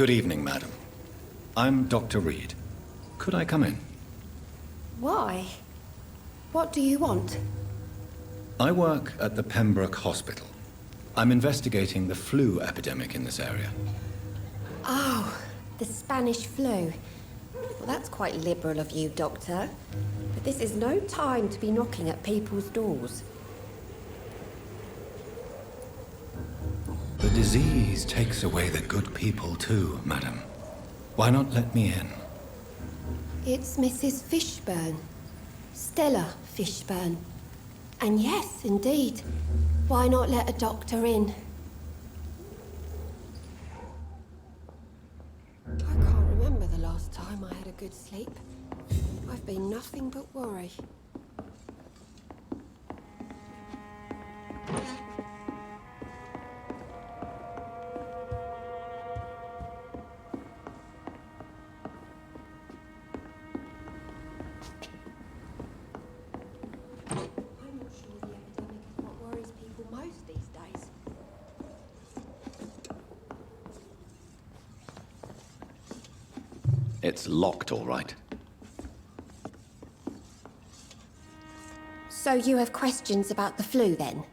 Good evening, madam. I'm Dr. Reed. Could I come in? Why? What do you want? I work at the Pembroke Hospital. I'm investigating the flu epidemic in this area. Oh, the Spanish flu. Well, that's quite liberal of you, Doctor. But this is no time to be knocking at people's doors. The disease takes away the good people too, madam. Why not let me in? It's Mrs. Fishburne. Stella Fishburne. And yes, indeed. Why not let a doctor in? I can't remember the last time I had a good sleep. I've been nothing but worry. I'm not sure the epidemic is what worries people most these days. It's locked, all right. So you have questions about the flu, then?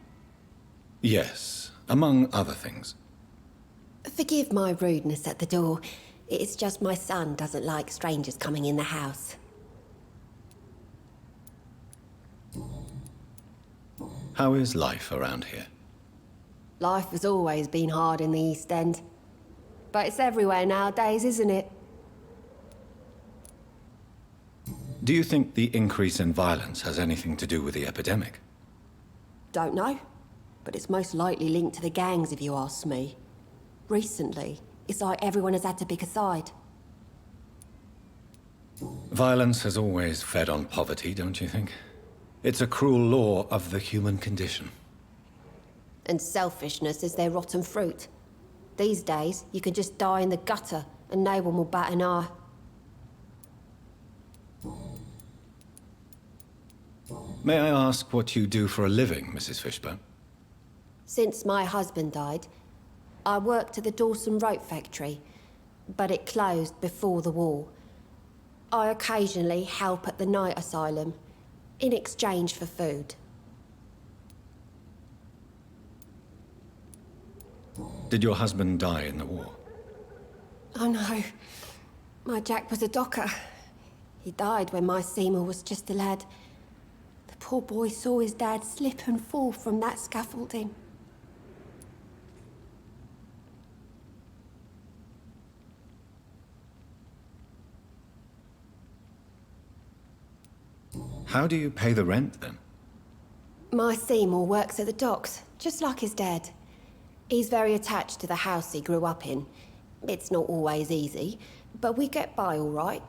Yes, among other things. Forgive my rudeness at the door. It's just my son doesn't like strangers coming in the house. How is life around here? Life has always been hard in the East End. But it's everywhere nowadays, isn't it? Do you think the increase in violence has anything to do with the epidemic? Don't know. But it's most likely linked to the gangs, if you ask me. Recently, it's like everyone has had to pick a side. Violence has always fed on poverty, don't you think? It's a cruel law of the human condition. And selfishness is their rotten fruit. These days, you can just die in the gutter and no one will bat an eye. May I ask what you do for a living, Mrs. Fishburne? Since my husband died, I worked at the Dawson Rope factory, but it closed before the war. I occasionally help at the night asylum, in exchange for food. Did your husband die in the war? Oh no, my Jack was a docker. He died when my Seymour was just a lad. The poor boy saw his dad slip and fall from that scaffolding. How do you pay the rent, then? My Seymour works at the docks, just like his dad. He's very attached to the house he grew up in. It's not always easy, but we get by all right.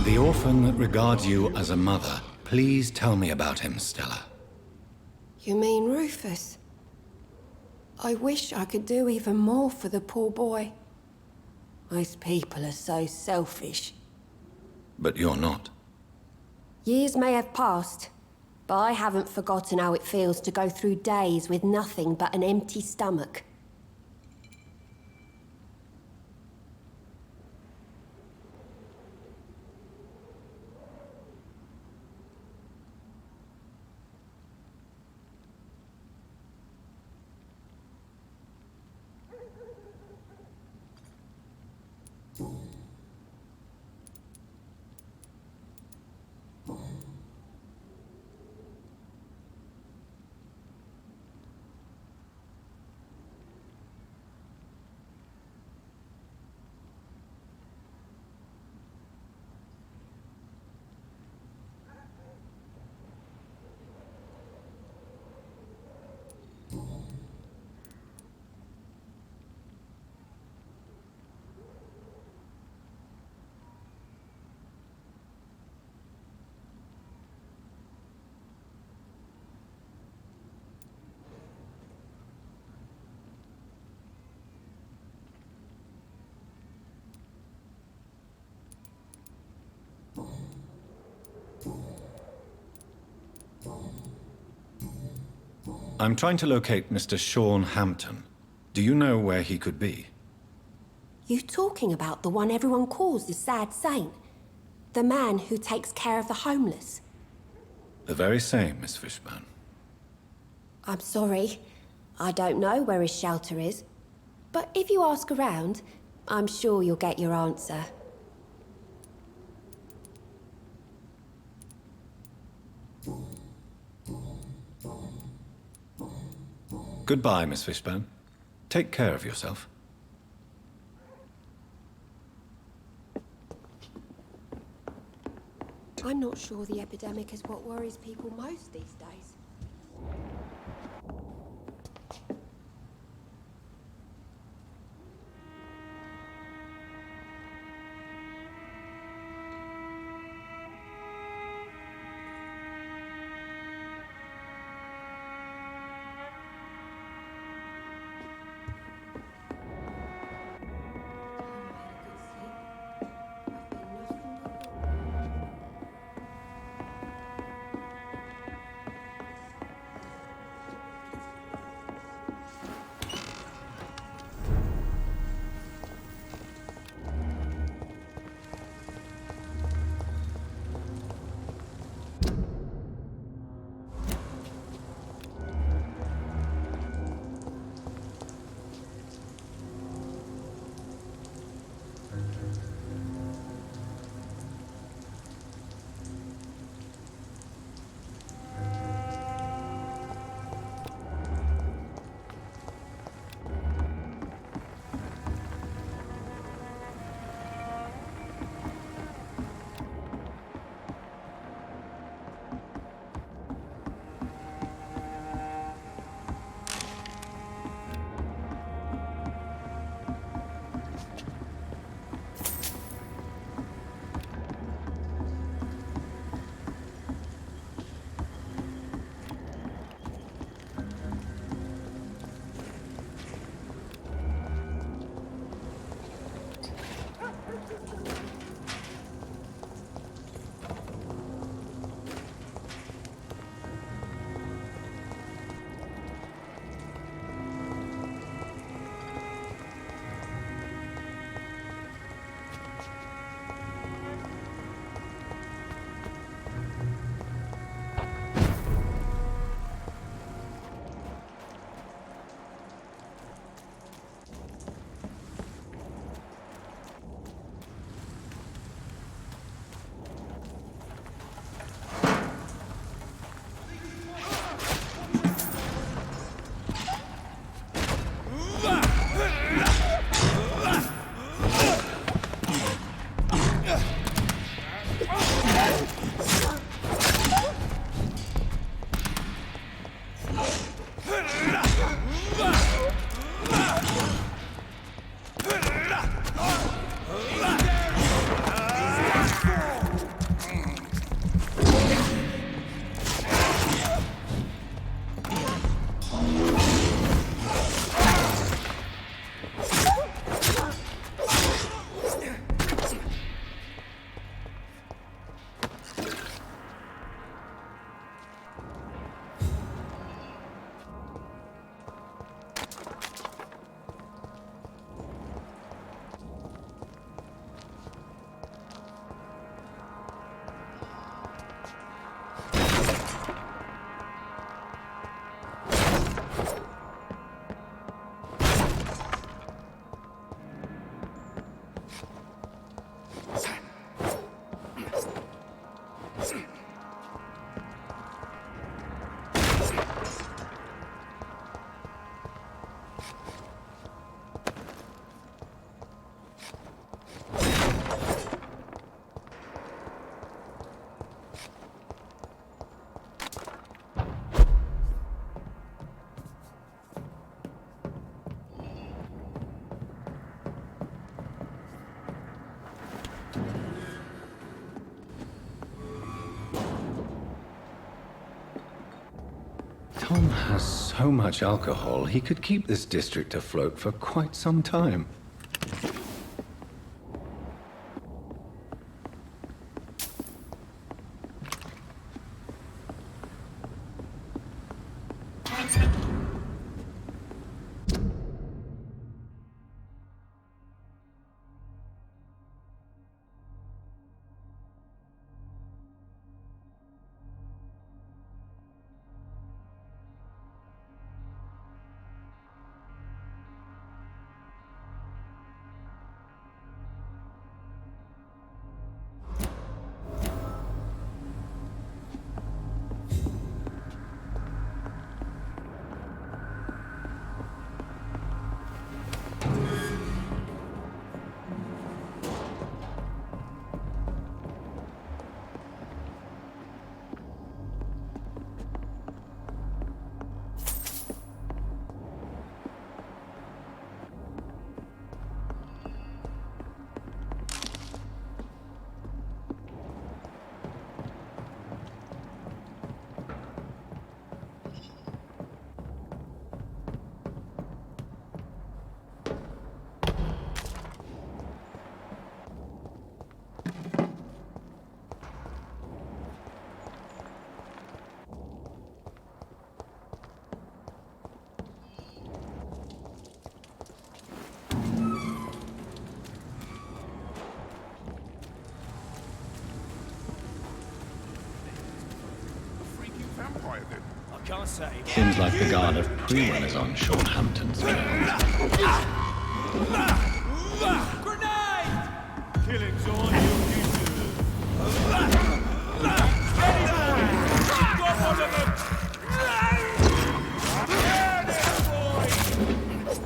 The orphan that regards you as a mother. Please tell me about him, Stella. You mean Rufus? I wish I could do even more for the poor boy. Most people are so selfish. But you're not. Years may have passed, but I haven't forgotten how it feels to go through days with nothing but an empty stomach. I'm trying to locate Mr. Sean Hampton. Do you know where he could be? You talking about the one everyone calls the Sad Saint? The man who takes care of the homeless? The very same, Miss Fishburne. I'm sorry. I don't know where his shelter is. But if you ask around, I'm sure you'll get your answer. Goodbye, Miss Fishburne. Take care of yourself. I'm not sure the epidemic is what worries people most these days. Tom has so much alcohol, he could keep this district afloat for quite some time. vampire then? I can't say. Seems like the guard of Freeman is on Shorthampton's trail. Grenade! Killing's on you, you got one of them!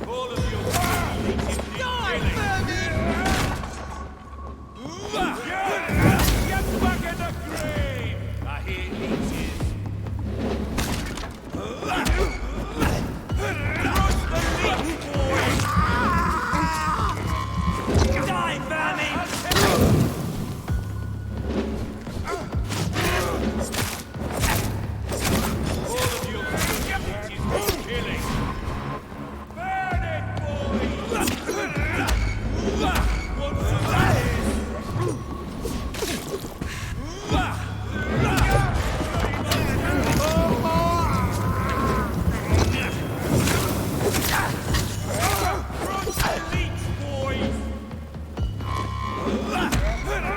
All of you get back in the grave! I hear leeches. Crush the leech, boys! Die, vermin! All of you leeches for killing! Burn it, boys! Want some of Crush the leech, boys!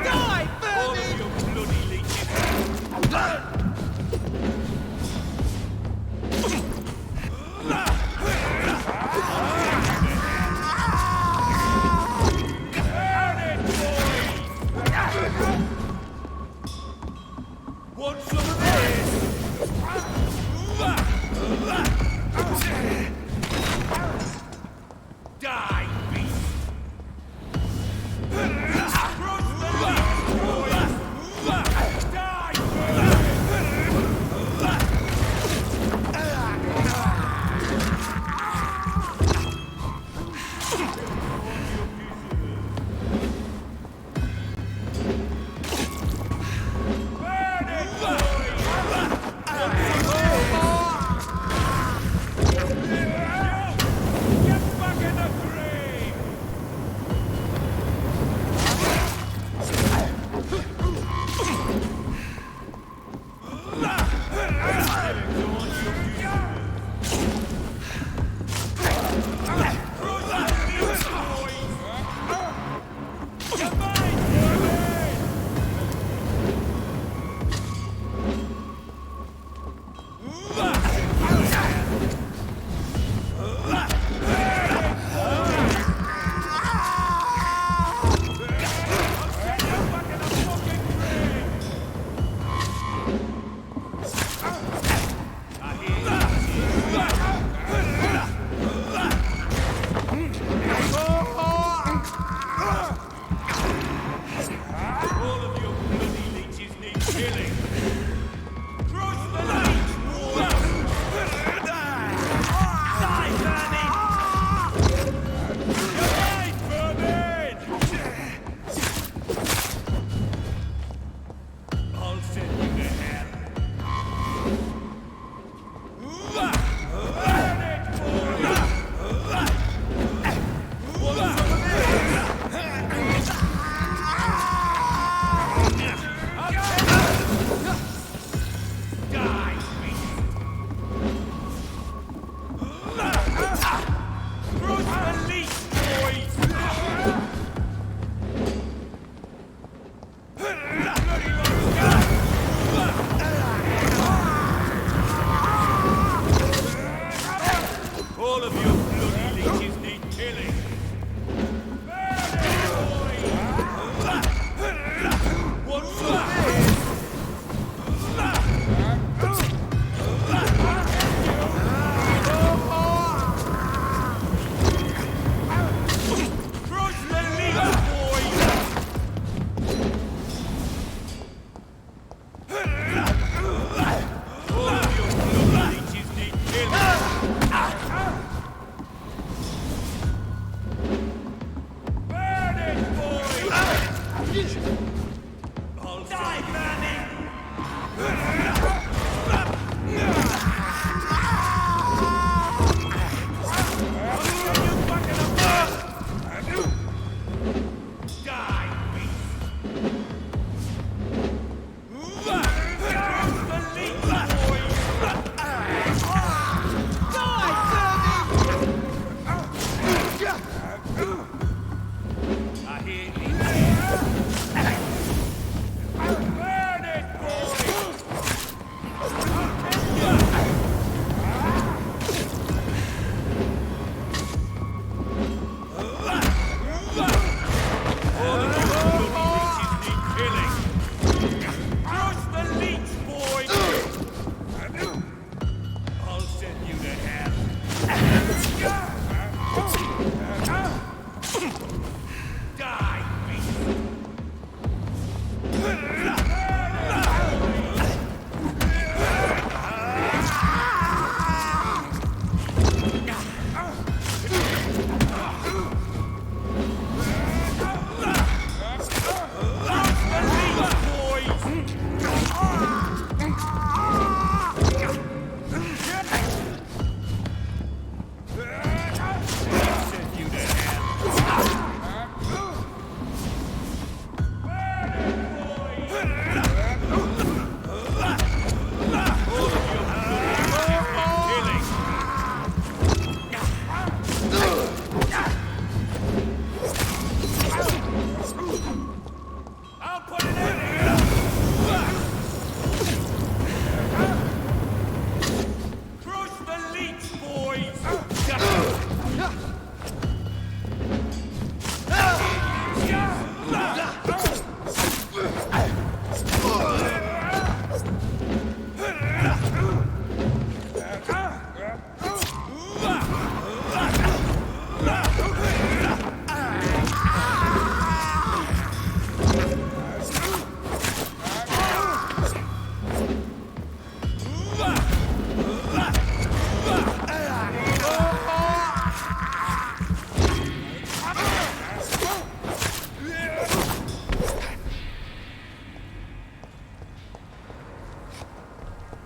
Die, All vermin! of you bloody leeches! Burn it, boys! Want some of this? Die, beast! Crush the leech, boys! Die, burn it, boys! Get back in the grave! All of you bloody leeches need killing. Crush the leech, boys! Die, vermin! Die, vermin! I'll send you to hell. Burn it, boys! Want some of this?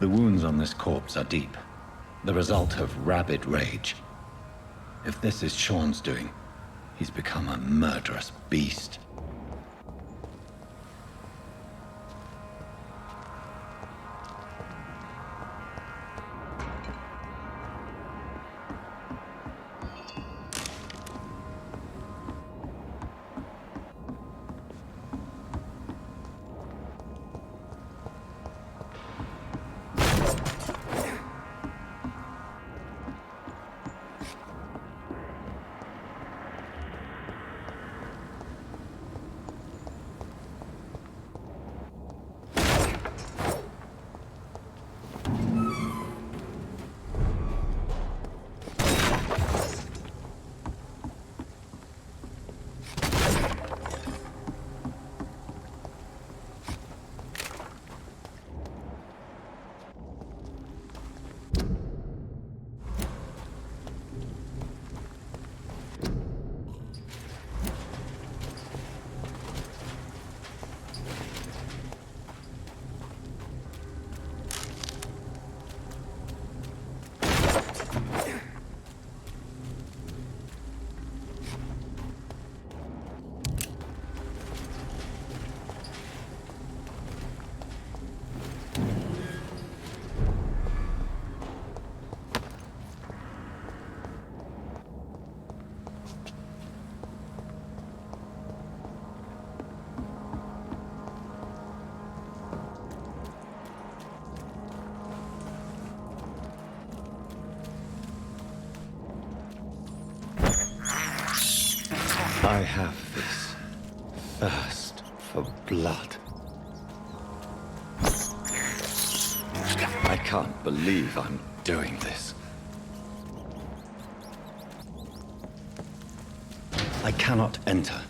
The wounds on this corpse are deep, the result of rabid rage. If this is Sean's doing, he's become a murderous beast. I have this thirst for blood. I can't believe I'm doing this. I cannot enter.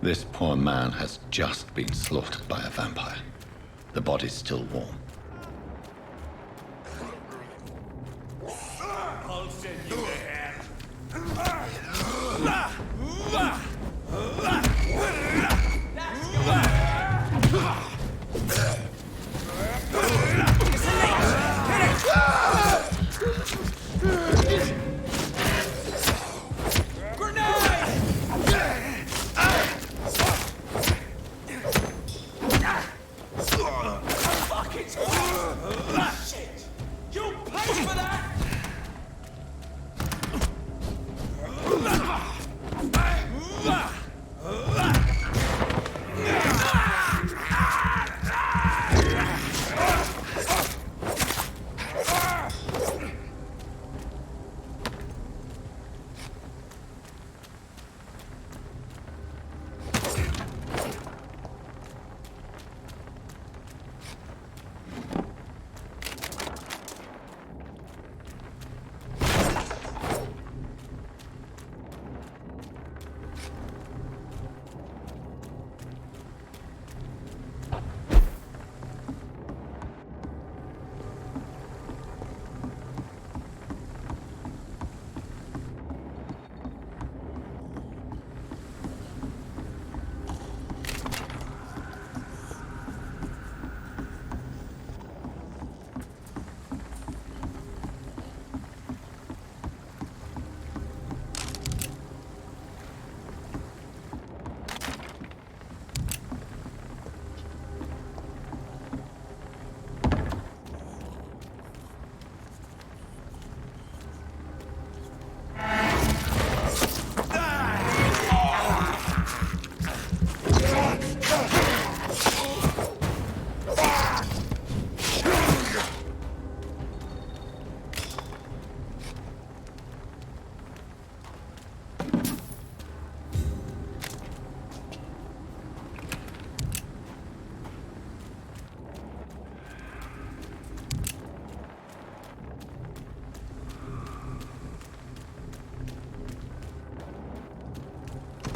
This poor man has just been slaughtered by a vampire. The body's still warm. I'll send you to hell.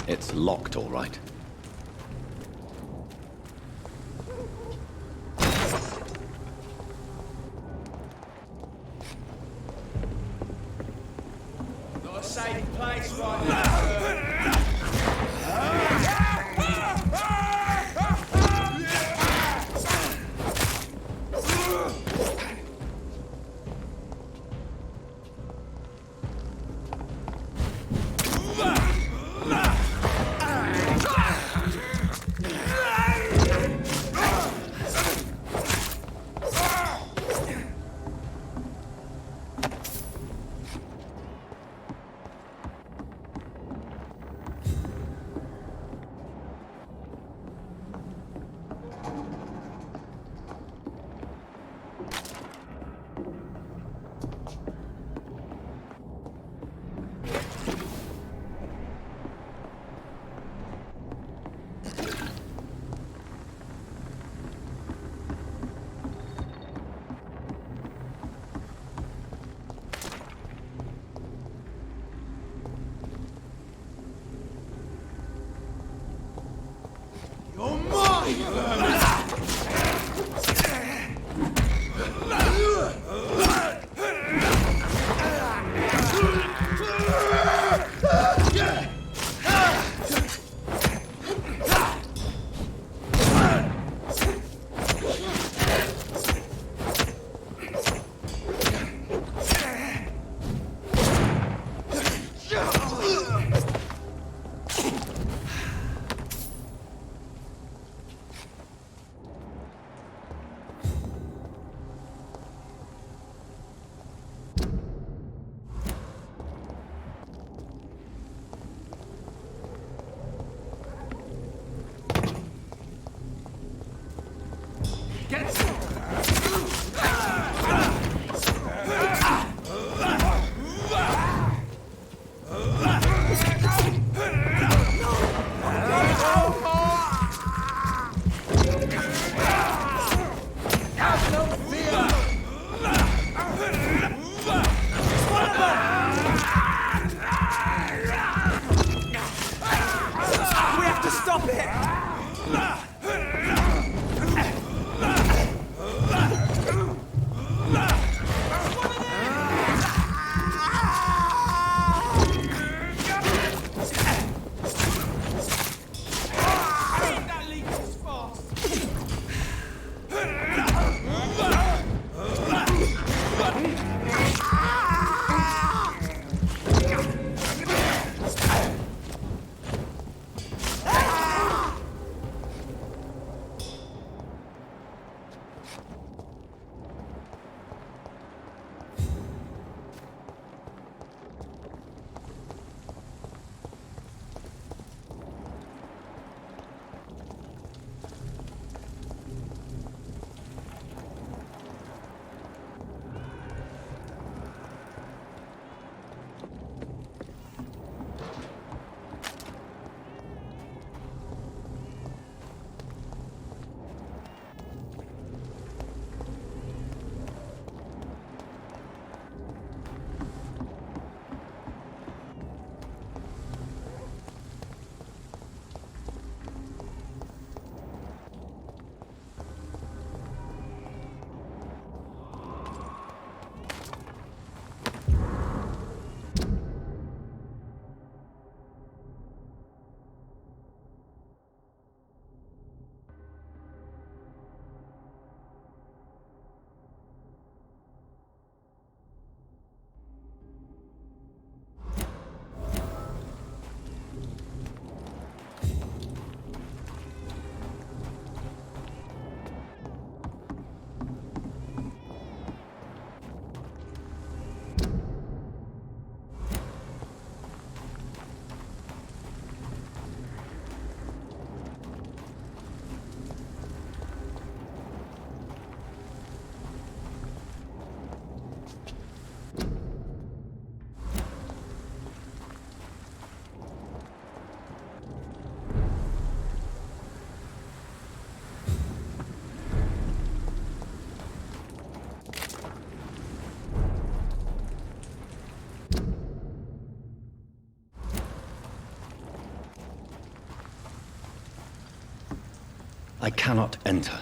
It's locked, all right. Not a safe place right now. I cannot enter.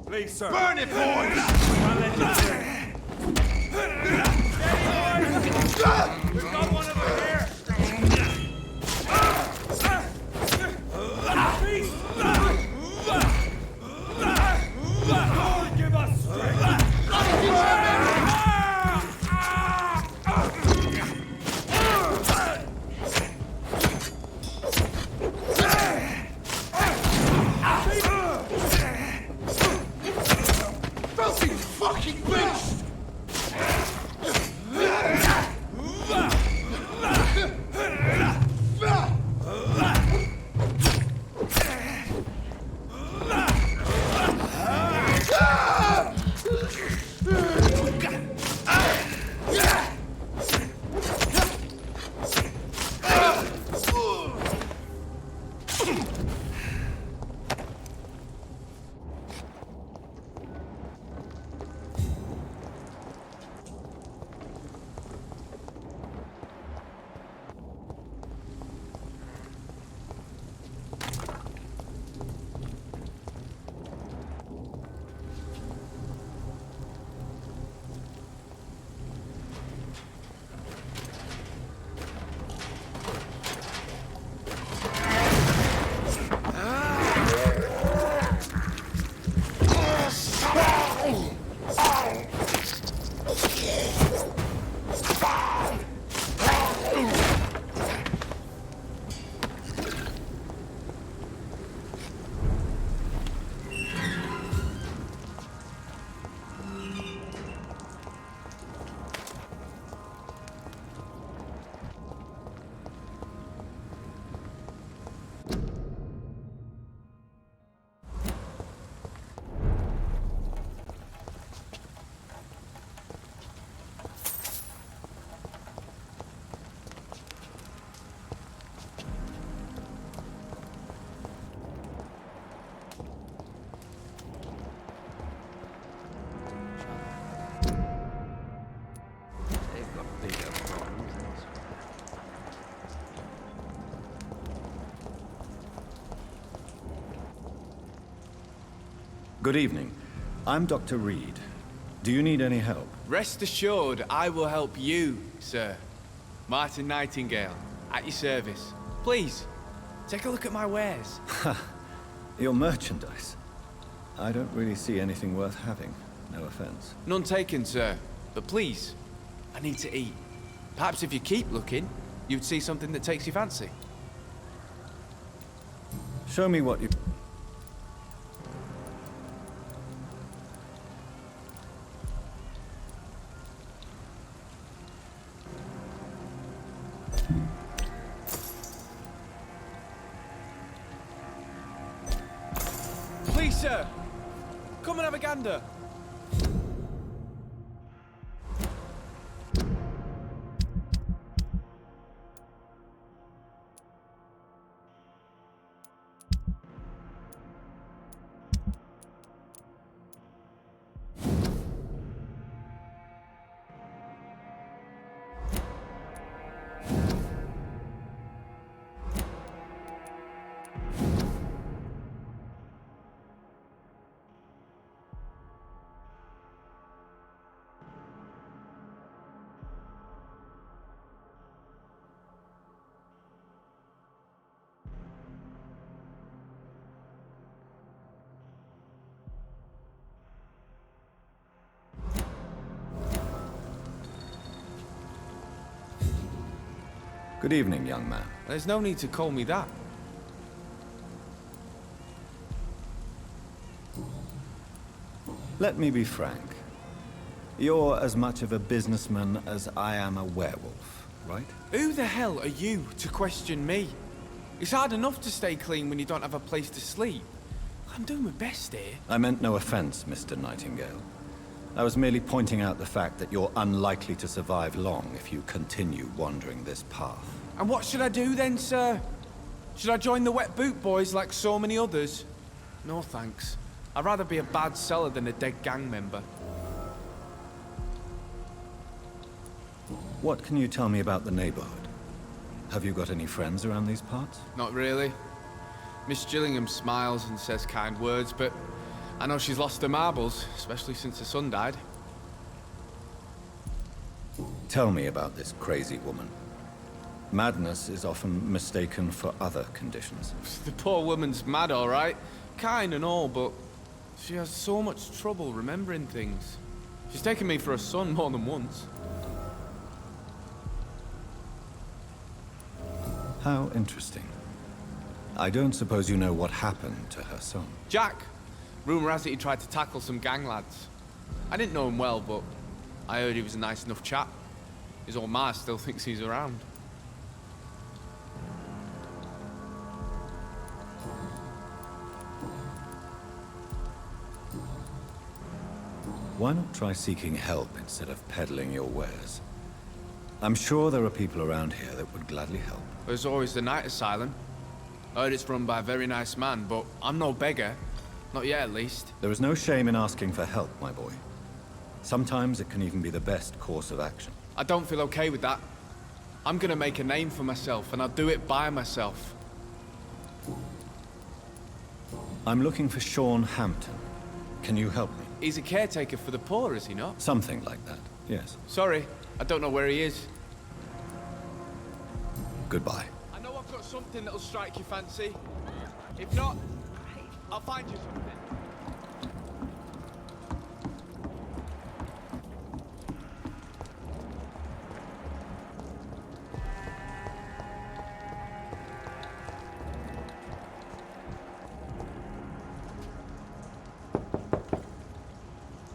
Please, sir. Burn it, boys! I'll let you through. Steady, boys! We've got one of them here! Beast! Lord, give us strength! Fucking beast! Good evening. I'm Dr. Reed. Do you need any help? Rest assured, I will help you, sir. Martin Nightingale, at your service. Please, take a look at my wares. Your merchandise. I don't really see anything worth having. No offense. None taken, sir. But please, I need to eat. Perhaps if you keep looking, you'd see something that takes your fancy. Show me what you... Please, sir. Come and have a gander. Good evening, young man. There's no need to call me that. Let me be frank. You're as much of a businessman as I am a werewolf, right? Who the hell are you to question me? It's hard enough to stay clean when you don't have a place to sleep. I'm doing my best here. I meant no offense, Mr. Nightingale. I was merely pointing out the fact that you're unlikely to survive long if you continue wandering this path. And what should I do then, sir? Should I join the Wet Boot Boys like so many others? No thanks. I'd rather be a bad seller than a dead gang member. What can you tell me about the neighborhood? Have you got any friends around these parts? Not really. Miss Gillingham smiles and says kind words, but I know she's lost her marbles, especially since her son died. Tell me about this crazy woman. Madness is often mistaken for other conditions. The poor woman's mad, all right. Kind and all, but she has so much trouble remembering things. She's taken me for a son more than once. How interesting. I don't suppose you know what happened to her son. Jack! Rumour has it he tried to tackle some gang lads. I didn't know him well, but I heard he was a nice enough chap. His old ma still thinks he's around. Why not try seeking help instead of peddling your wares? I'm sure there are people around here that would gladly help. There's always the night asylum. I heard it's run by a very nice man, but I'm no beggar. Not yet, at least. There is no shame in asking for help, my boy. Sometimes it can even be the best course of action. I don't feel okay with that. I'm gonna make a name for myself, and I'll do it by myself. I'm looking for Sean Hampton. Can you help me? He's a caretaker for the poor, is he not? Something like that, yes. Sorry, I don't know where he is. Goodbye. I know I've got something that'll strike your fancy. If not, I'll find you something.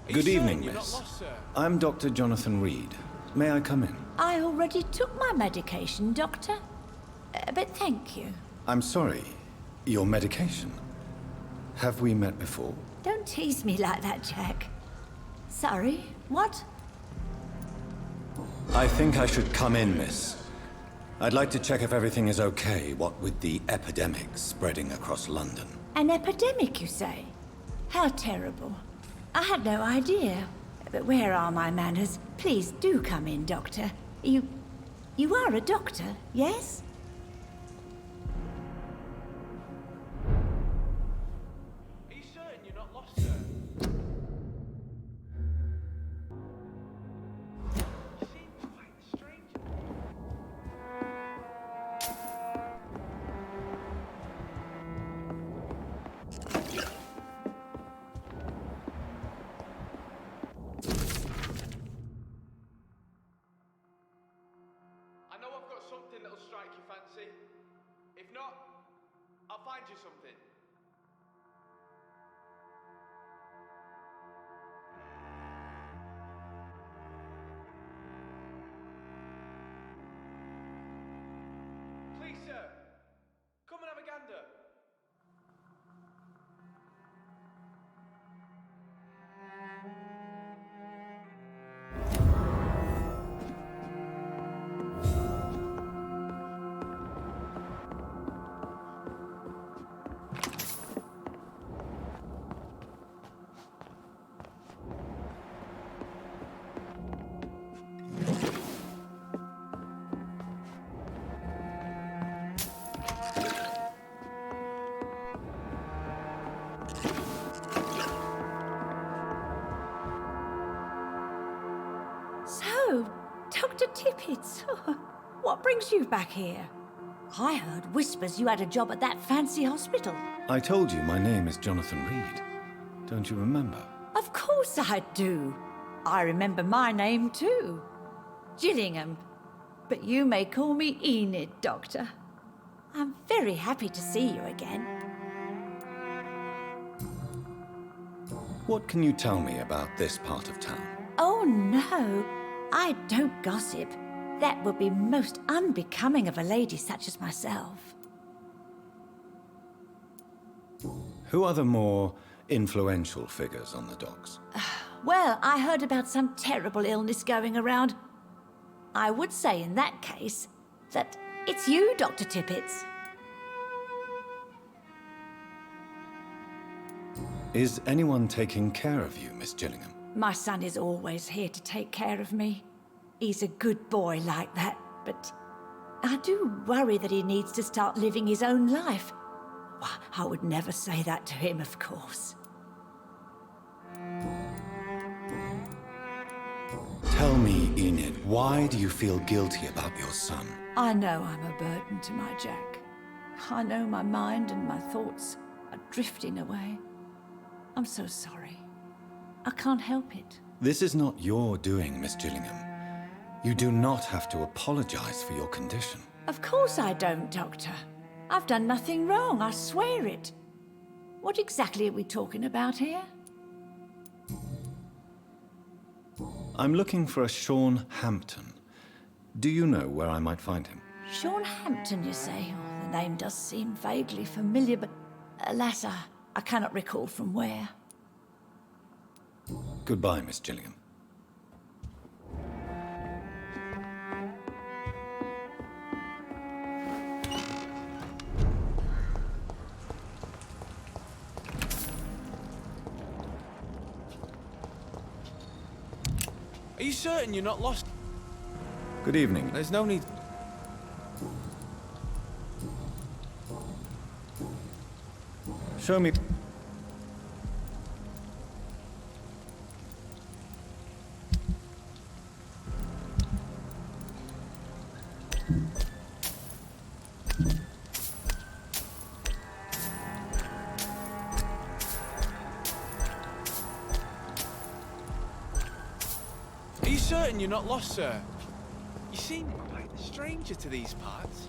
Good evening, You're not miss. lost, sir? I'm Dr. Jonathan Reed. May I come in? I already took my medication, Doctor. But thank you. I'm sorry. Your medication? Have we met before? Don't tease me like that, Jack. Sorry, what? I think I should come in, miss. I'd like to check if everything is okay, what with the epidemic spreading across London. An epidemic, you say? How terrible. I had no idea. But where are my manners? Please do come in, Doctor. You are a doctor, yes? Are you certain you're not lost, sir? You seem quite strange. I know I've got something that'll strike your fancy. If not, I'll find you something. Please, sir, come and have a gander. Tippets, what brings you back here? I heard whispers you had a job at that fancy hospital. I told you my name is Jonathan Reed. Don't you remember? Of course I do. I remember my name too. Gillingham. But you may call me Enid, Doctor. I'm very happy to see you again. What can you tell me about this part of town? Oh no, I don't gossip. That would be most unbecoming of a lady such as myself. Who are the more influential figures on the docks? Well, I heard about some terrible illness going around. I would say in that case that it's you, Dr. Tippets. Is anyone taking care of you, Miss Gillingham? My son is always here to take care of me. He's a good boy like that, but I do worry that he needs to start living his own life. Well, I would never say that to him, of course. Tell me, Enid, why do you feel guilty about your son? I know I'm a burden to my Jack. I know my mind and my thoughts are drifting away. I'm so sorry. I can't help it. This is not your doing, Miss Gillingham. You do not have to apologize for your condition. Of course I don't, Doctor. I've done nothing wrong, I swear it. What exactly are we talking about here? I'm looking for a Sean Hampton. Do you know where I might find him? Sean Hampton, you say? Oh, the name does seem vaguely familiar, but alas, I cannot recall from where. Goodbye, Miss Gillingham. Are you certain you're not lost? Good evening. There's no need... Show me... Are you certain you're not lost, sir? You seem quite a stranger to these parts.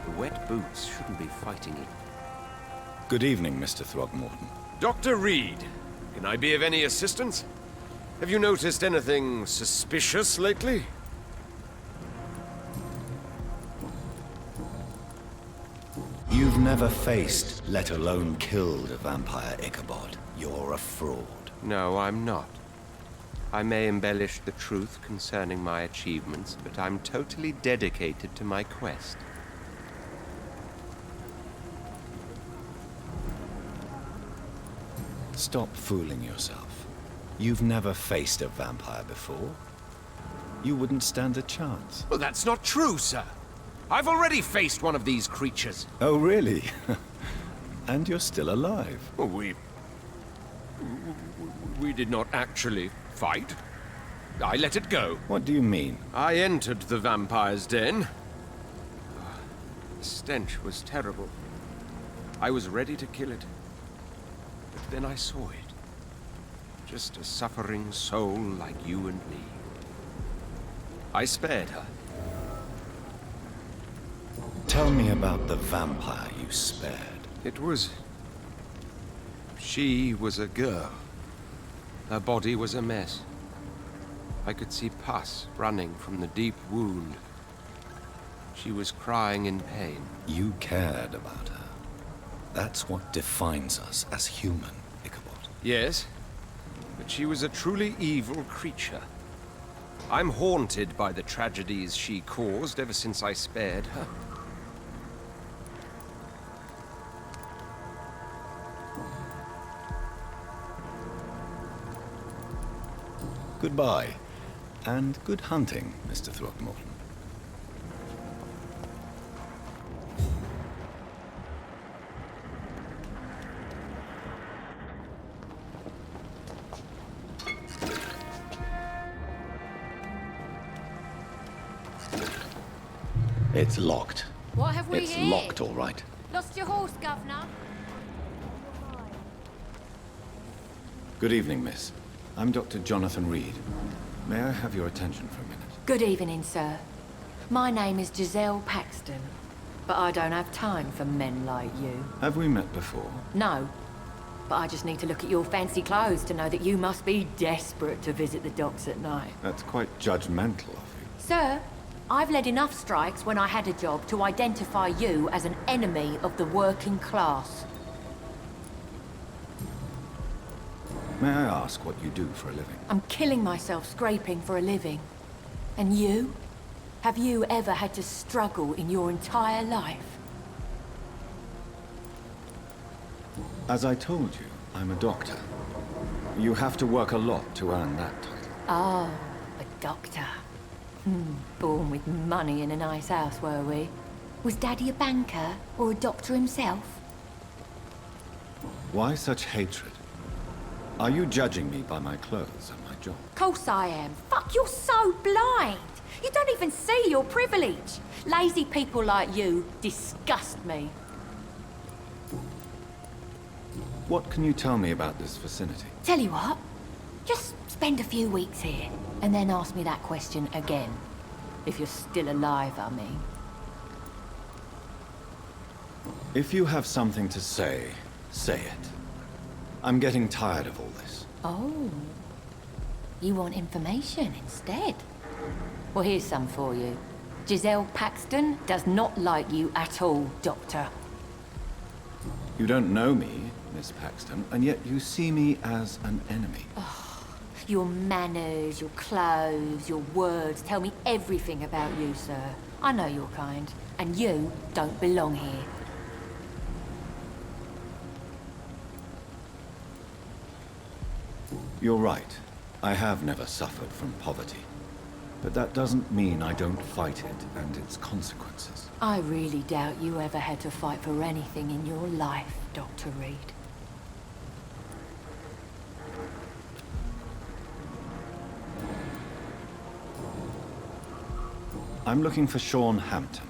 The wet boots shouldn't be fighting it. Good evening, Mr. Throgmorton. Dr. Reed, can I be of any assistance? Have you noticed anything suspicious lately? You've never faced, let alone killed, a vampire, Ichabod. You're a fraud. No, I'm not. I may embellish the truth concerning my achievements, but I'm totally dedicated to my quest. Stop fooling yourself. You've never faced a vampire before. You wouldn't stand a chance. Well, that's not true, sir. I've already faced one of these creatures. Oh, really? And you're still alive. Well, we did not actually fight. I let it go. What do you mean? I entered the vampire's den. The stench was terrible. I was ready to kill it. But then I saw it. Just a suffering soul like you and me. I spared her. Tell me about the vampire you spared. It was... She was a girl. Her body was a mess. I could see pus running from the deep wound. She was crying in pain. You cared about her. That's what defines us as human, Ichabod. Yes, but she was a truly evil creature. I'm haunted by the tragedies she caused ever since I spared her. Goodbye. And good hunting, Mr. Throckmorton. It's locked. What have we It's here? locked, all right. Lost your horse, Governor? Good evening, miss. I'm Dr. Jonathan Reed. May I have your attention for a minute? Good evening, sir. My name is Giselle Paxton, but I don't have time for men like you. Have we met before? No, but I just need to look at your fancy clothes to know that you must be desperate to visit the docks at night. That's quite judgmental of you. Sir, I've led enough strikes when I had a job to identify you as an enemy of the working class. May I ask what you do for a living? I'm killing myself scraping for a living. And you? Have you ever had to struggle in your entire life? As I told you, I'm a doctor. You have to work a lot to earn that title. Oh, a doctor. Born with money in a nice house, were we? Was Daddy a banker or a doctor himself? Why such hatred? Are you judging me by my clothes and my job? Course I am. Fuck, you're so blind. You don't even see your privilege. Lazy people like you disgust me. What can you tell me about this vicinity? Tell you what, just spend a few weeks here, and then ask me that question again. If you're still alive, I mean. If you have something to say, say it. I'm getting tired of all this. Oh. You want information instead? Well, here's some for you. Giselle Paxton does not like you at all, Doctor. You don't know me, Miss Paxton, and yet you see me as an enemy. Your manners, your clothes, your words tell me everything about you, sir. I know your kind, and you don't belong here. You're right. I have never suffered from poverty. But that doesn't mean I don't fight it and its consequences. I really doubt you ever had to fight for anything in your life, Dr. Reed. I'm looking for Sean Hampton.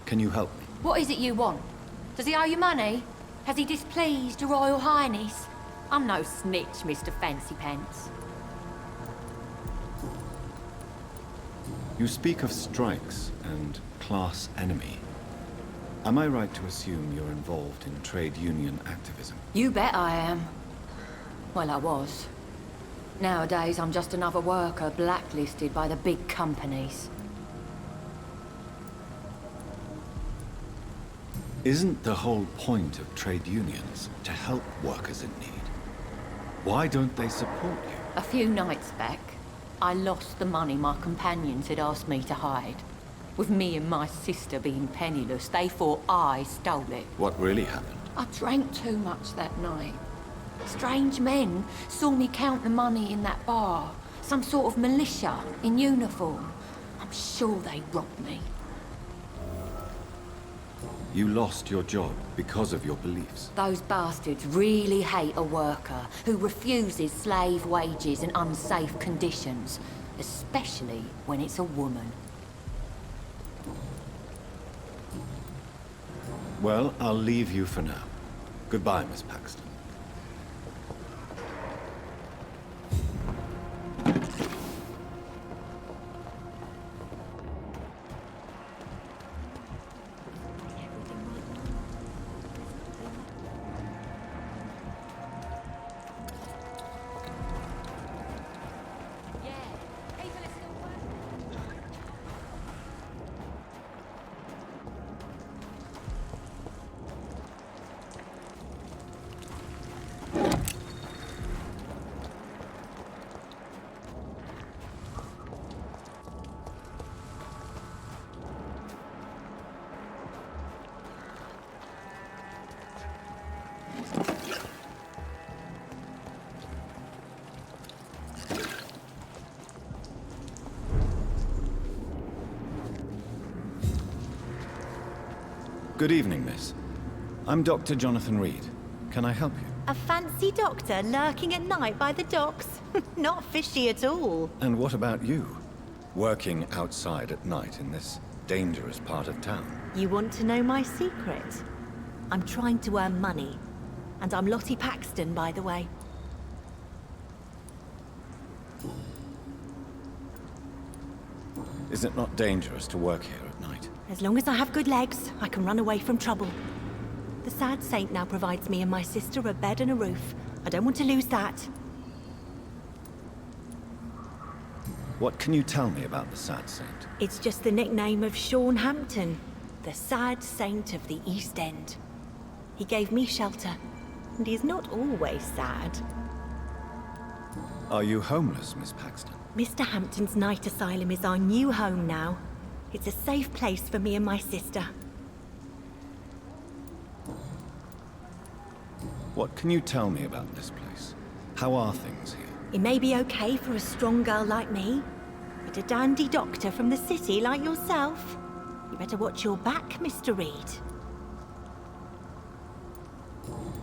Can you help me? What is it you want? Does he owe you money? Has he displeased your Royal Highness? I'm no snitch, Mr. Fancy Pants. You speak of strikes and class enemy. Am I right to assume you're involved in trade union activism? You bet I am. Well, I was. Nowadays, I'm just another worker blacklisted by the big companies. Isn't the whole point of trade unions to help workers in need? Why don't they support you? A few nights back, I lost the money my companions had asked me to hide. With me and my sister being penniless, they thought I stole it. What really happened? I drank too much that night. Strange men saw me count the money in that bar. Some sort of militia in uniform. I'm sure they robbed me. You lost your job because of your beliefs. Those bastards really hate a worker who refuses slave wages and unsafe conditions, especially when it's a woman. Well, I'll leave you for now. Goodbye, Miss Paxton. Good evening, miss. I'm Dr. Jonathan Reed. Can I help you? A fancy doctor lurking at night by the docks? Not fishy at all. And what about you? Working outside at night in this dangerous part of town? You want to know my secret? I'm trying to earn money. And I'm Lottie Paxton, by the way. Is it not dangerous to work here at night? As long as I have good legs, I can run away from trouble. The Sad Saint now provides me and my sister a bed and a roof. I don't want to lose that. What can you tell me about the Sad Saint? It's just the nickname of Sean Hampton, the Sad Saint of the East End. He gave me shelter, and he's not always sad. Are you homeless, Miss Paxton? Mr. Hampton's night asylum is our new home now. It's a safe place for me and my sister. What can you tell me about this place? How are things here? It may be okay for a strong girl like me, but a dandy doctor from the city like yourself, you better watch your back, Mr. Reed.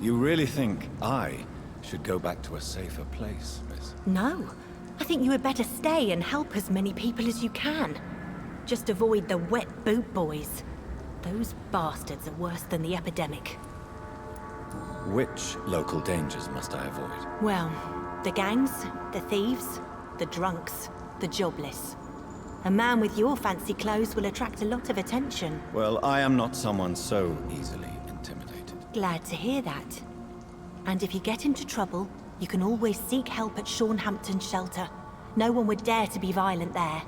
You really think I should go back to a safer place, miss? No. I think you had better stay and help as many people as you can. Just avoid the wet boot boys. Those bastards are worse than the epidemic. Which local dangers must I avoid? Well, the gangs, the thieves, the drunks, the jobless. A man with your fancy clothes will attract a lot of attention. Well, I am not someone so easily intimidated. Glad to hear that. And if you get into trouble, you can always seek help at Sean Hampton's shelter. No one would dare to be violent there.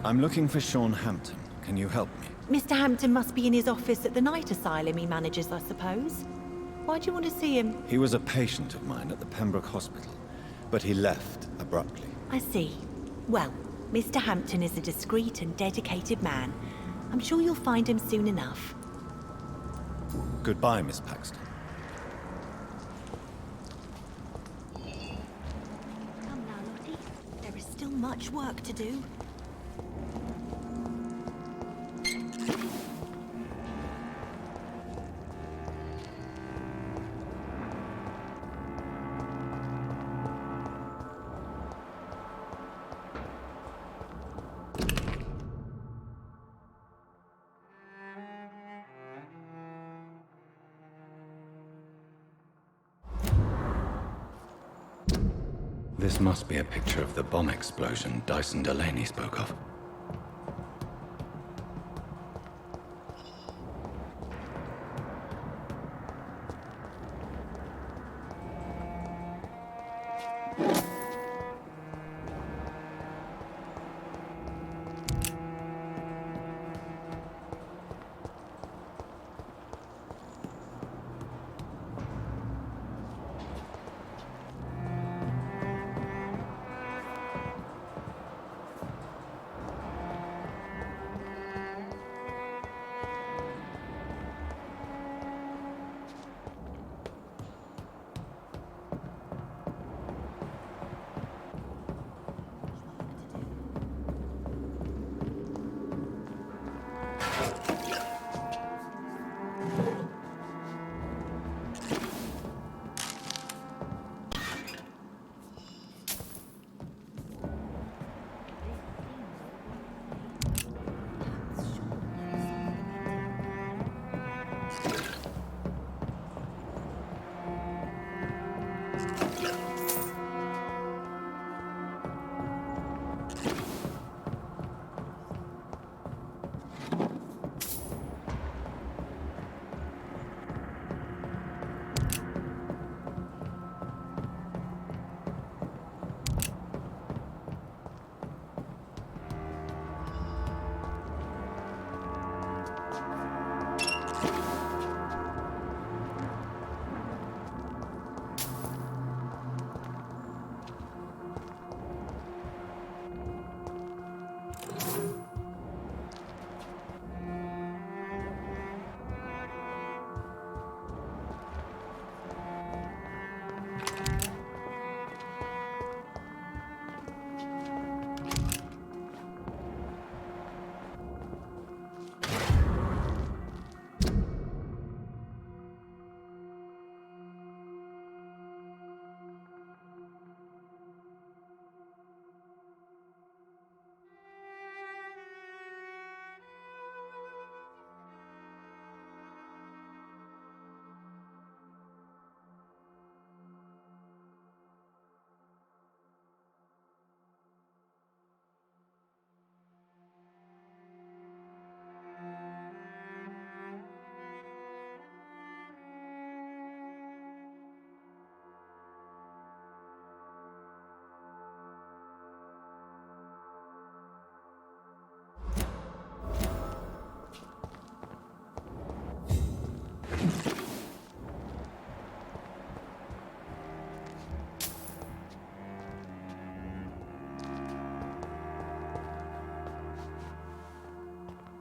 I'm looking for Sean Hampton. Can you help me? Mr. Hampton must be in his office at the night asylum he manages, I suppose. Why do you want to see him? He was a patient of mine at the Pembroke Hospital, but he left abruptly. I see. Well, Mr. Hampton is a discreet and dedicated man. I'm sure you'll find him soon enough. Goodbye, Miss Paxton. Come now, Lottie. There is still much work to do. This must be a picture of the bomb explosion Dyson Delaney spoke of.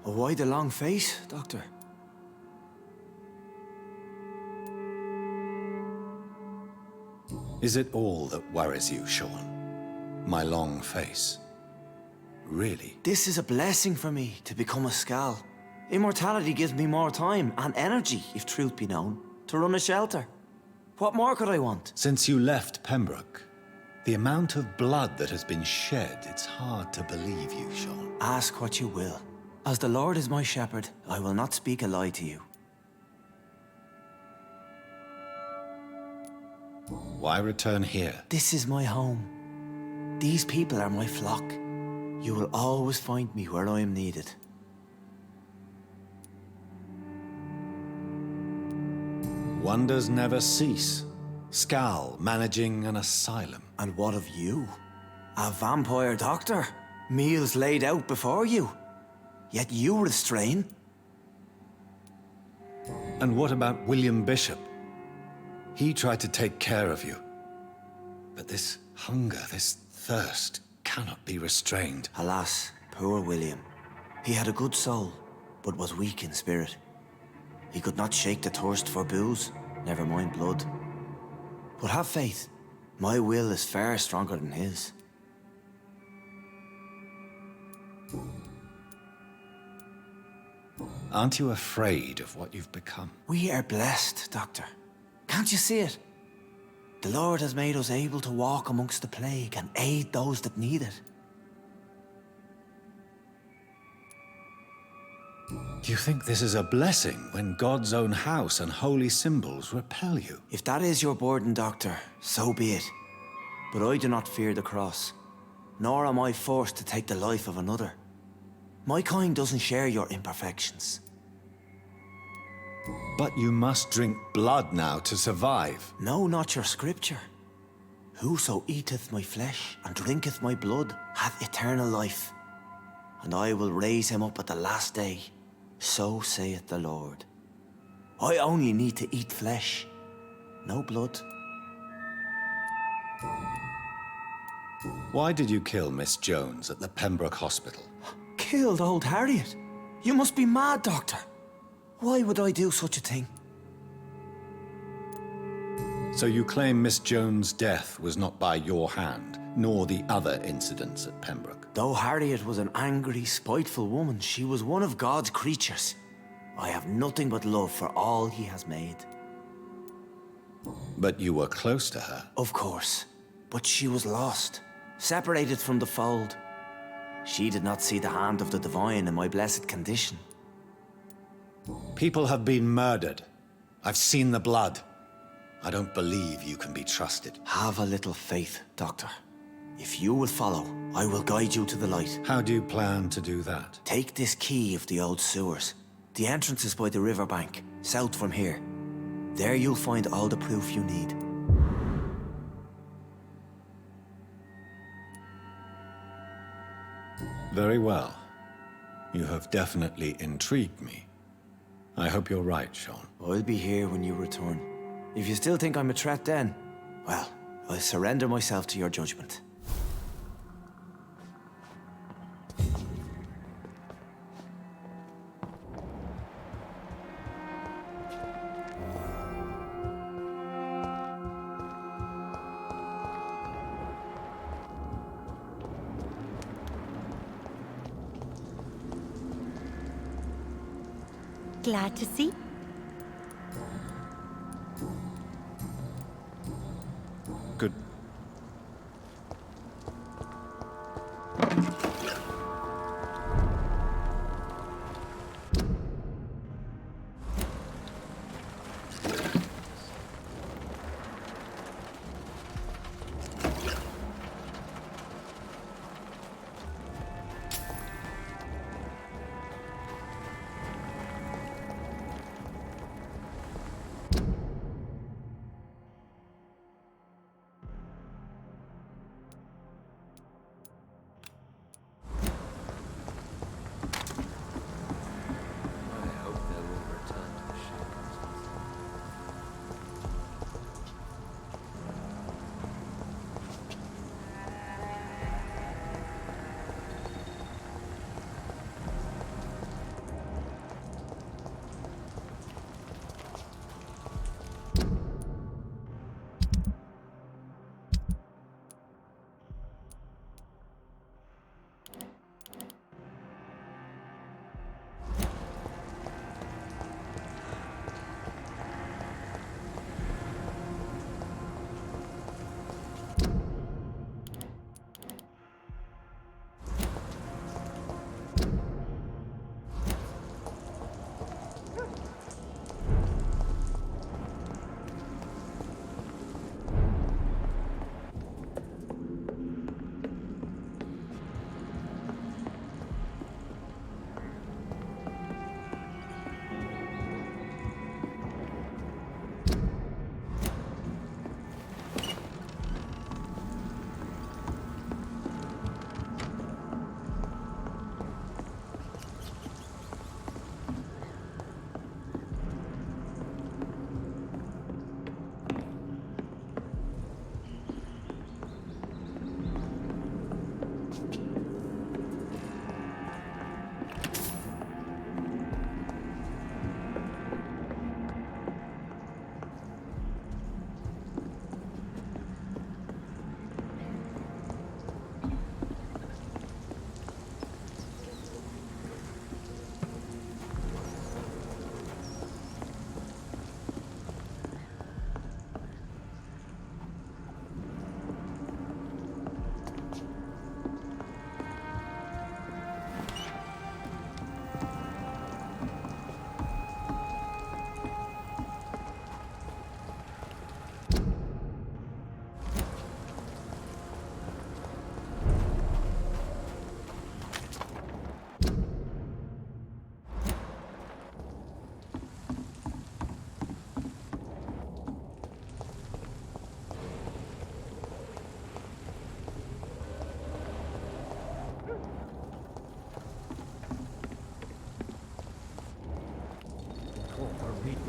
Why the long face, Doctor? Is it all that worries you, Sean? My long face? Really? This is a blessing for me to become a Skal. Immortality gives me more time and energy, if truth be known, to run a shelter. What more could I want? Since you left Pembroke, the amount of blood that has been shed, it's hard to believe you, Sean. Ask what you will. As the Lord is my shepherd, I will not speak a lie to you. Why return here? This is my home. These people are my flock. You will always find me where I am needed. Wonders never cease. Skal managing an asylum. And what of you? A vampire doctor? Meals laid out before you. Yet you restrain? And what about William Bishop? He tried to take care of you. But this hunger, this thirst, cannot be restrained. Alas, poor William. He had a good soul, but was weak in spirit. He could not shake the thirst for booze, never mind blood. But have faith. My will is far stronger than his. Aren't you afraid of what you've become? We are blessed, Doctor. Can't you see it? The Lord has made us able to walk amongst the plague and aid those that need it. Do you think this is a blessing when God's own house and holy symbols repel you? If that is your burden, Doctor, so be it. But I do not fear the cross, nor am I forced to take the life of another. My kind doesn't share your imperfections. But you must drink blood now to survive. No, not your scripture. Whoso eateth my flesh and drinketh my blood hath eternal life, and I will raise him up at the last day. So saith the Lord. I only need to eat flesh, no blood. Why did you kill Miss Jones at the Pembroke Hospital? Killed old Harriet? You must be mad, Doctor. Why would I do such a thing? So you claim Miss Jones' death was not by your hand, nor the other incidents at Pembroke? Though Harriet was an angry, spiteful woman, she was one of God's creatures. I have nothing but love for all he has made. But you were close to her. Of course. But she was lost, separated from the fold. She did not see the hand of the divine in my blessed condition. People have been murdered. I've seen the blood. I don't believe you can be trusted. Have a little faith, Doctor. If you will follow, I will guide you to the light. How do you plan to do that? Take this key of the old sewers. The entrance is by the riverbank, south from here. There you'll find all the proof you need. Very well. You have definitely intrigued me. I hope you're right, Sean. I'll be here when you return. If you still think I'm a threat then, well, I'll surrender myself to your judgment. Glad to see. Good.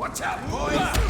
Watch out, boys!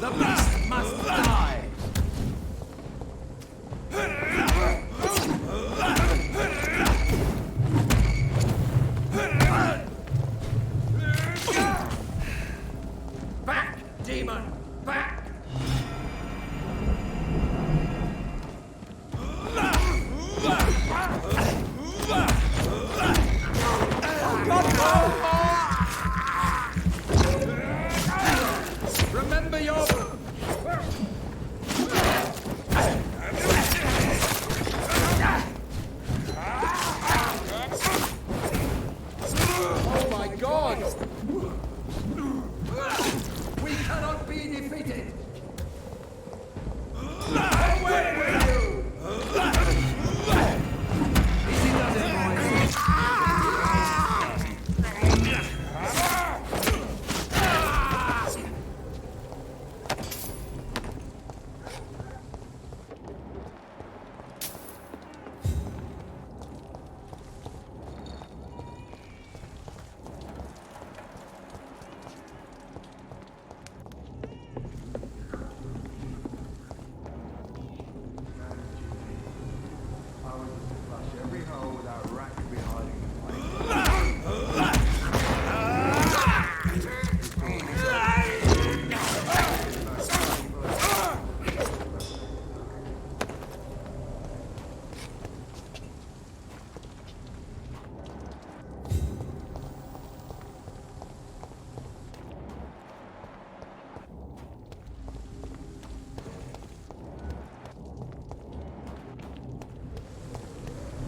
The beast must die! Back, demon! Back! Remember your... Oh my god! We cannot be defeated! Away with you! Easy does it, boys.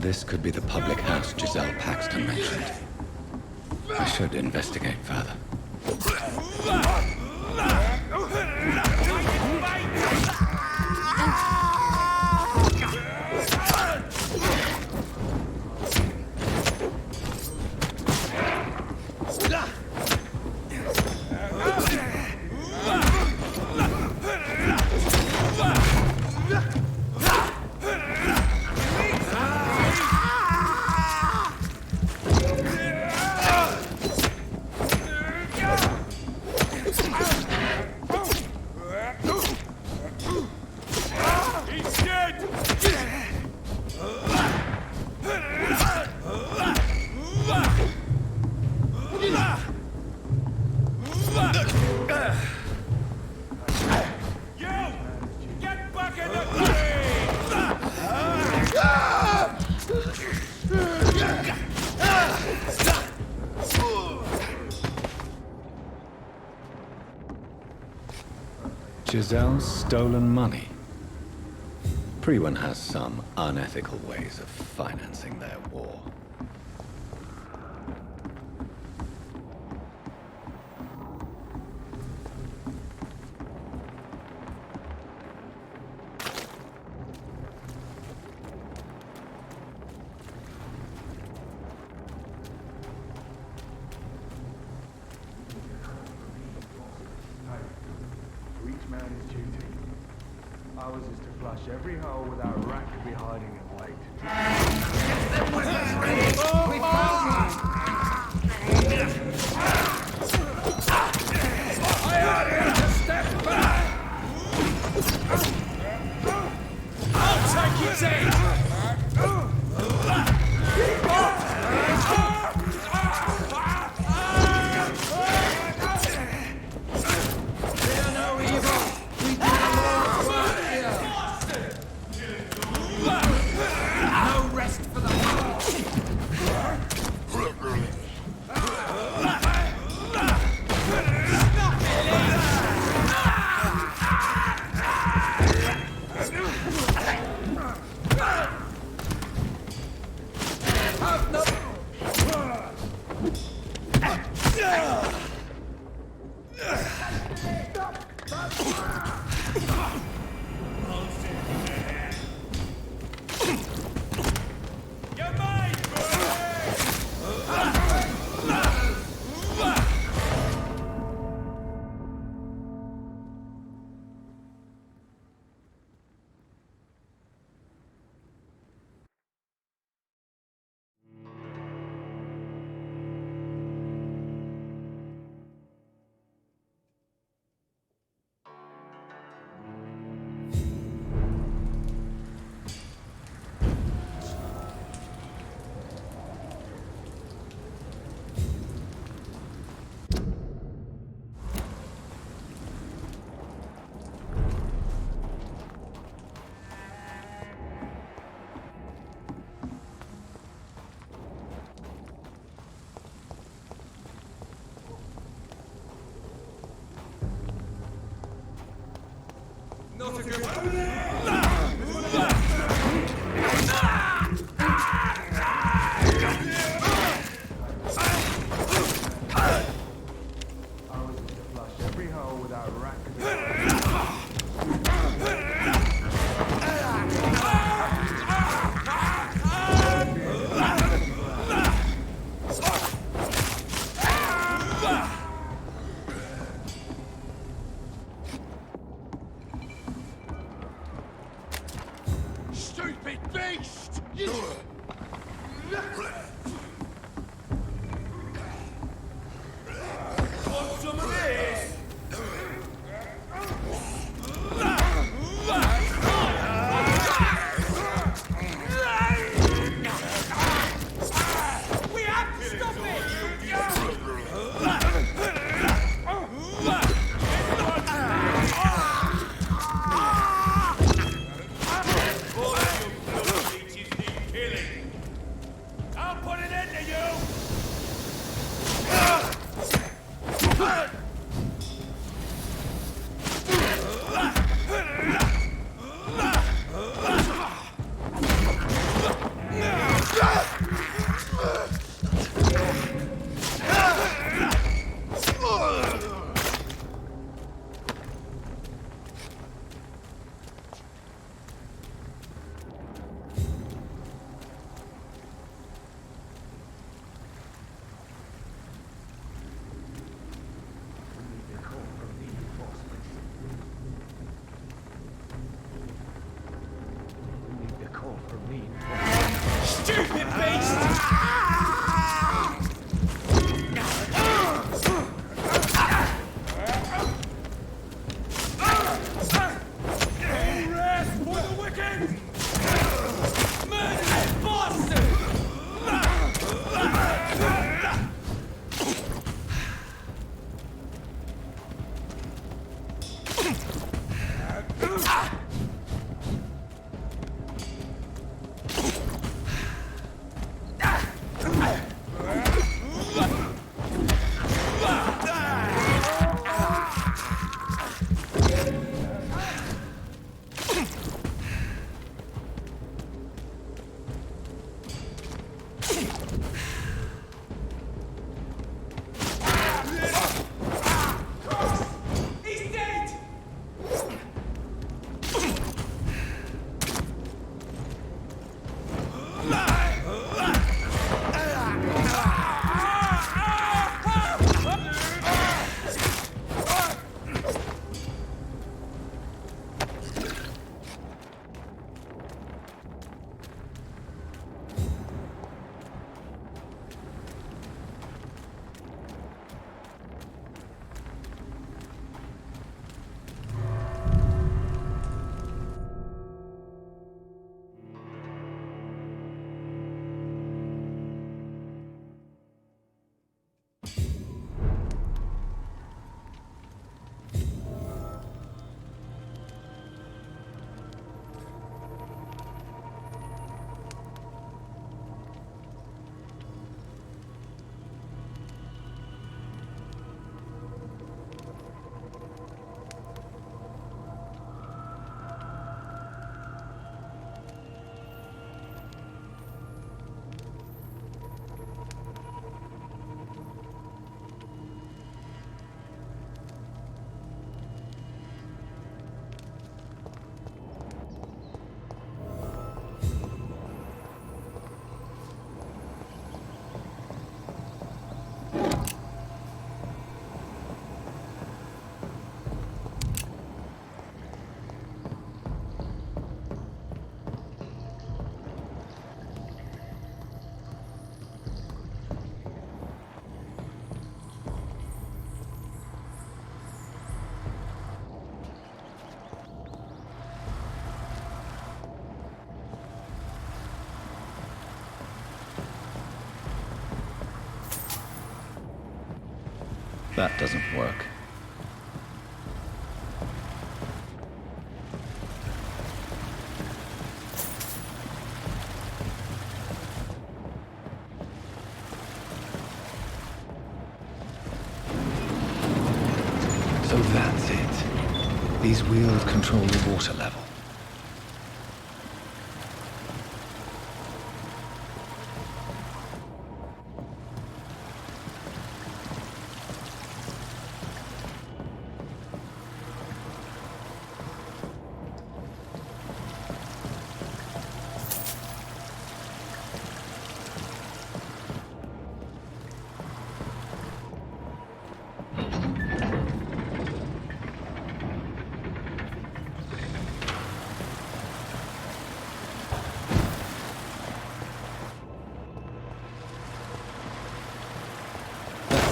This could be the public house Giselle Paxton mentioned. I should investigate further. Giselle's stolen money. Prewen has some unethical ways of financing their war. Ours is to flush every hole without a rat could be hiding in wait. Get them weapons ready! We found I ought you to step back! I'll take his head! Fear no evil! We do the Lord's work here! No rest for the have no... You're mine, Every hole without a rack. Stupid beast! Want some of this? We have to stop I'll put an end to you! Stupid beast! Rest for the wicked! Murderous bastard! That doesn't work. So that's it. These wheels control the water level.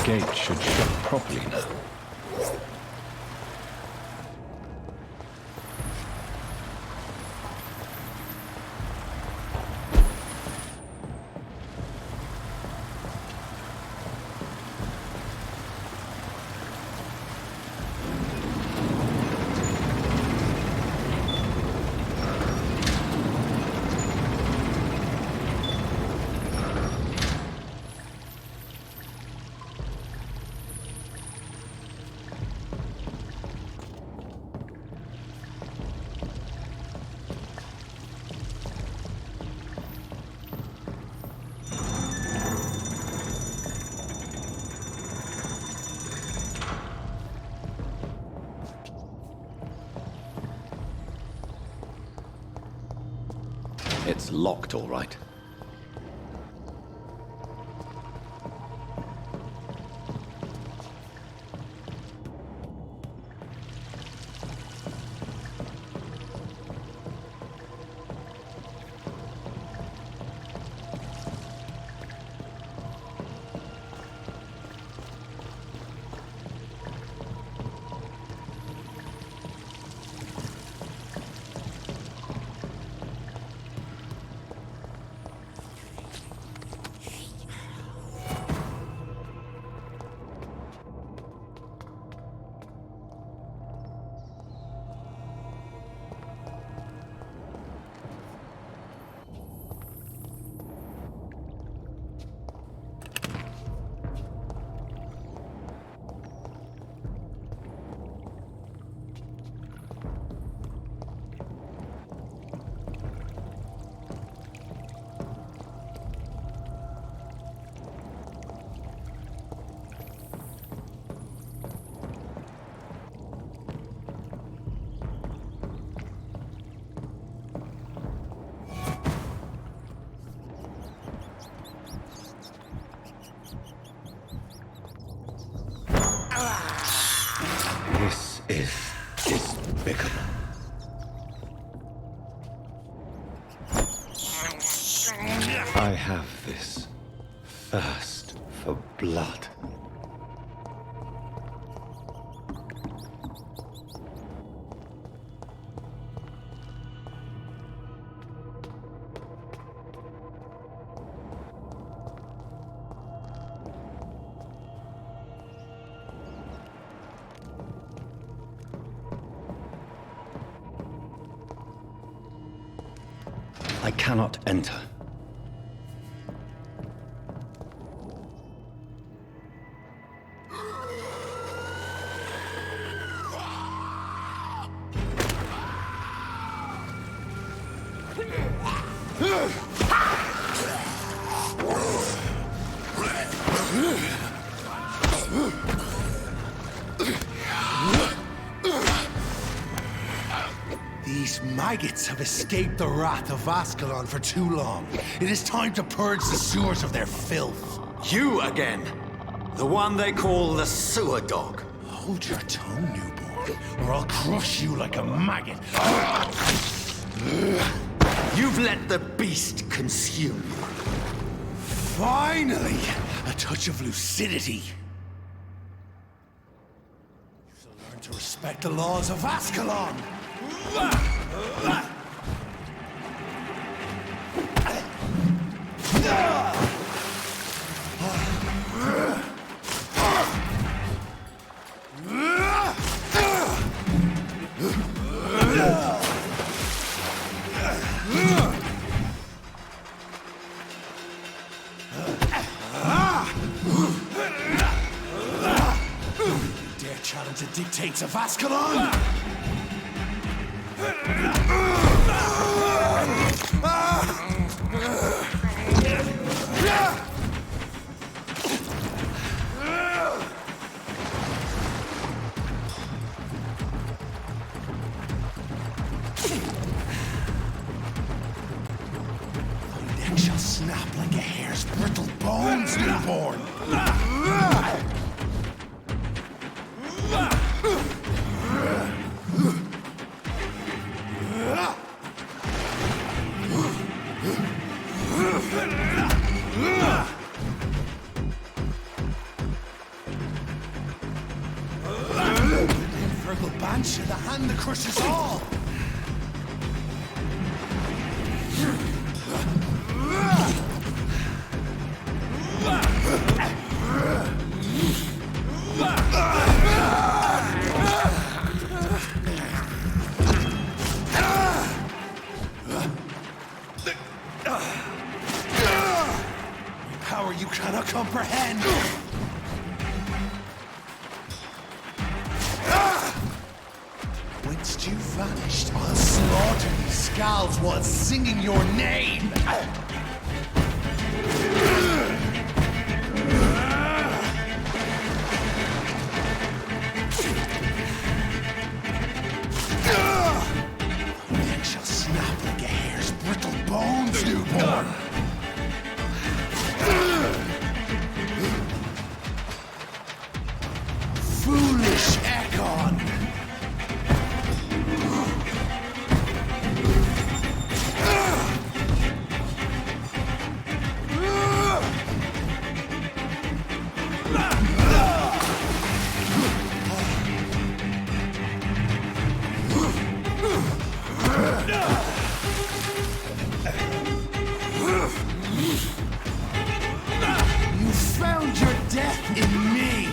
Gate should shut properly now. It's locked, all right. This is despicable. I have this thirst for blood. I cannot enter. These maggots have escaped the wrath of Ascalon for too long. It is time to purge the sewers of their filth. You again! The one they call the sewer dog. Hold your tongue, newborn, or I'll crush you like a maggot. You've let the beast consume you. Finally! A touch of lucidity. You shall learn to respect the laws of Ascalon! Dare challenge the dictates of Ascalon? snap like a hare's brittle bones, newborn. Virgil Banshee, the hand that crushes all. Power you cannot comprehend. Whence you vanished, I'll slaughter these scalds while singing your name. Then shall snap like a hare's brittle bones, newborn. Foolish Ekon! You found your death in me!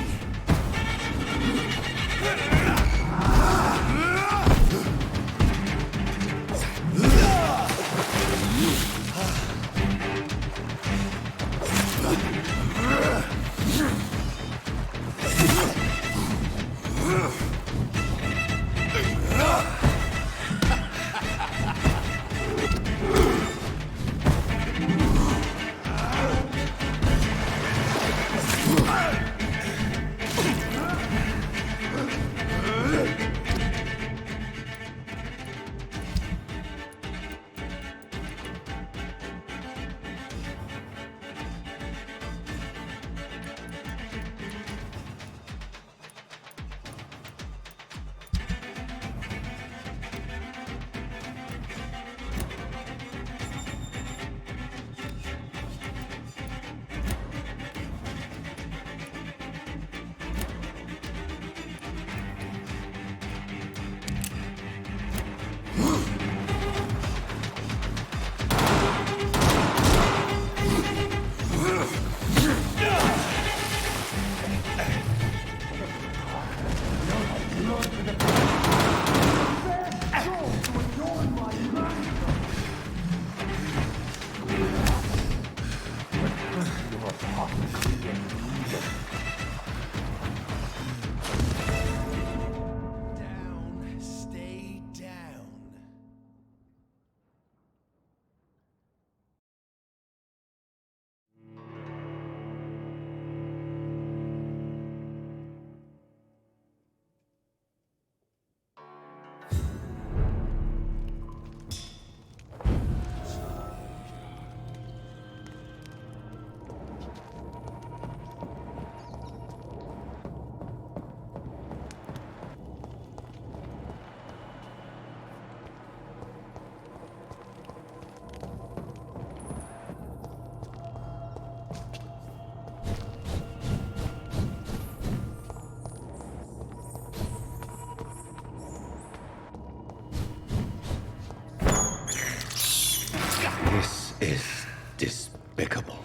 Down, stay down. This is despicable.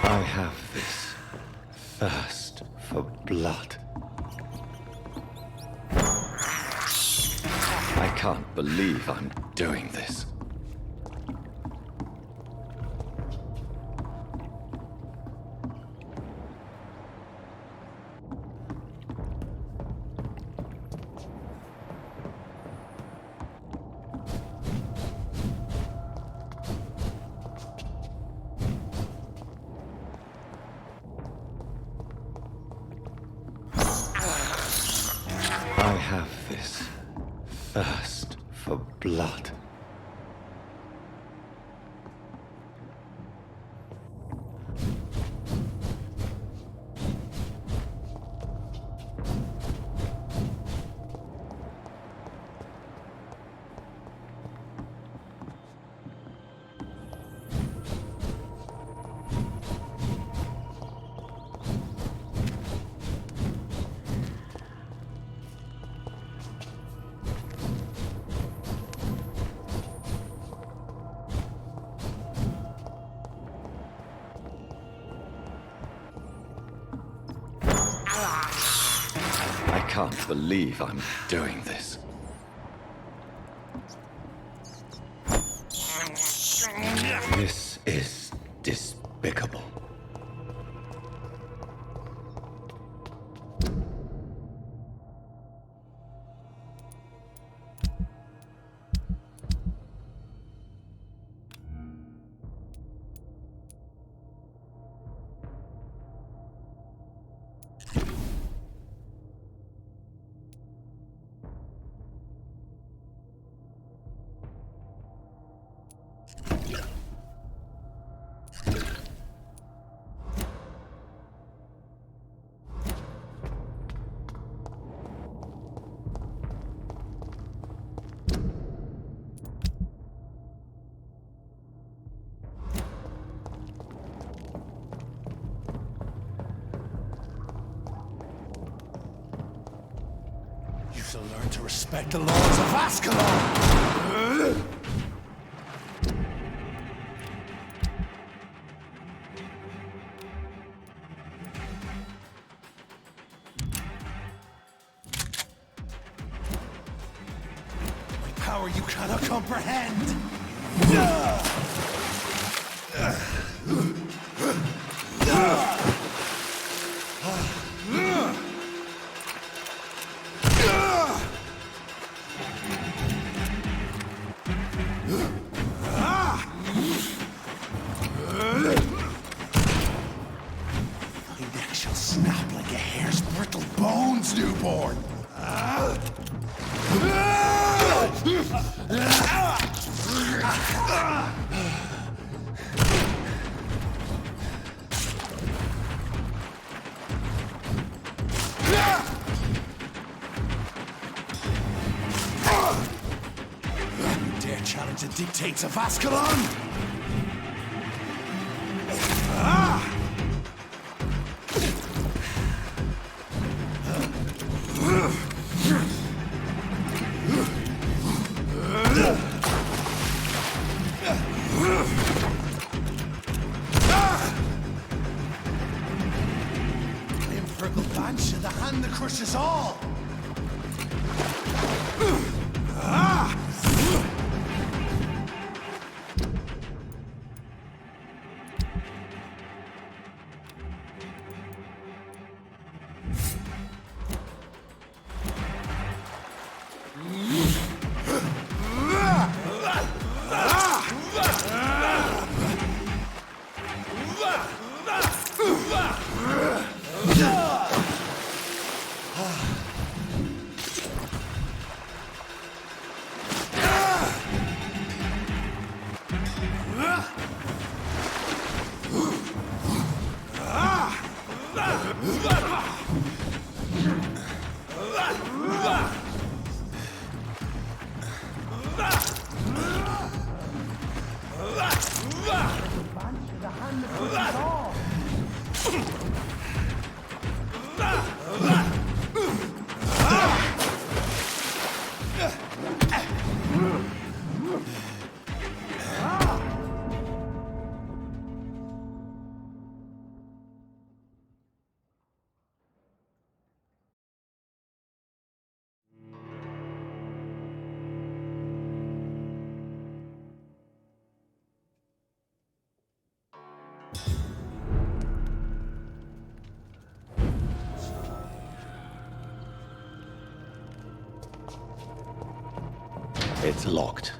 I have this thirst for blood. I can't believe I'm doing this. I have this thirst for blood. I can't believe I'm doing this. This is despicable. You shall learn to respect the laws of Ascalon! My power you cannot comprehend! Thy neck shall snap like a hare's brittle bones, newborn! You dare challenge the dictates of Ascalon? Imperial Banshee, the hand that crushes all! It's locked.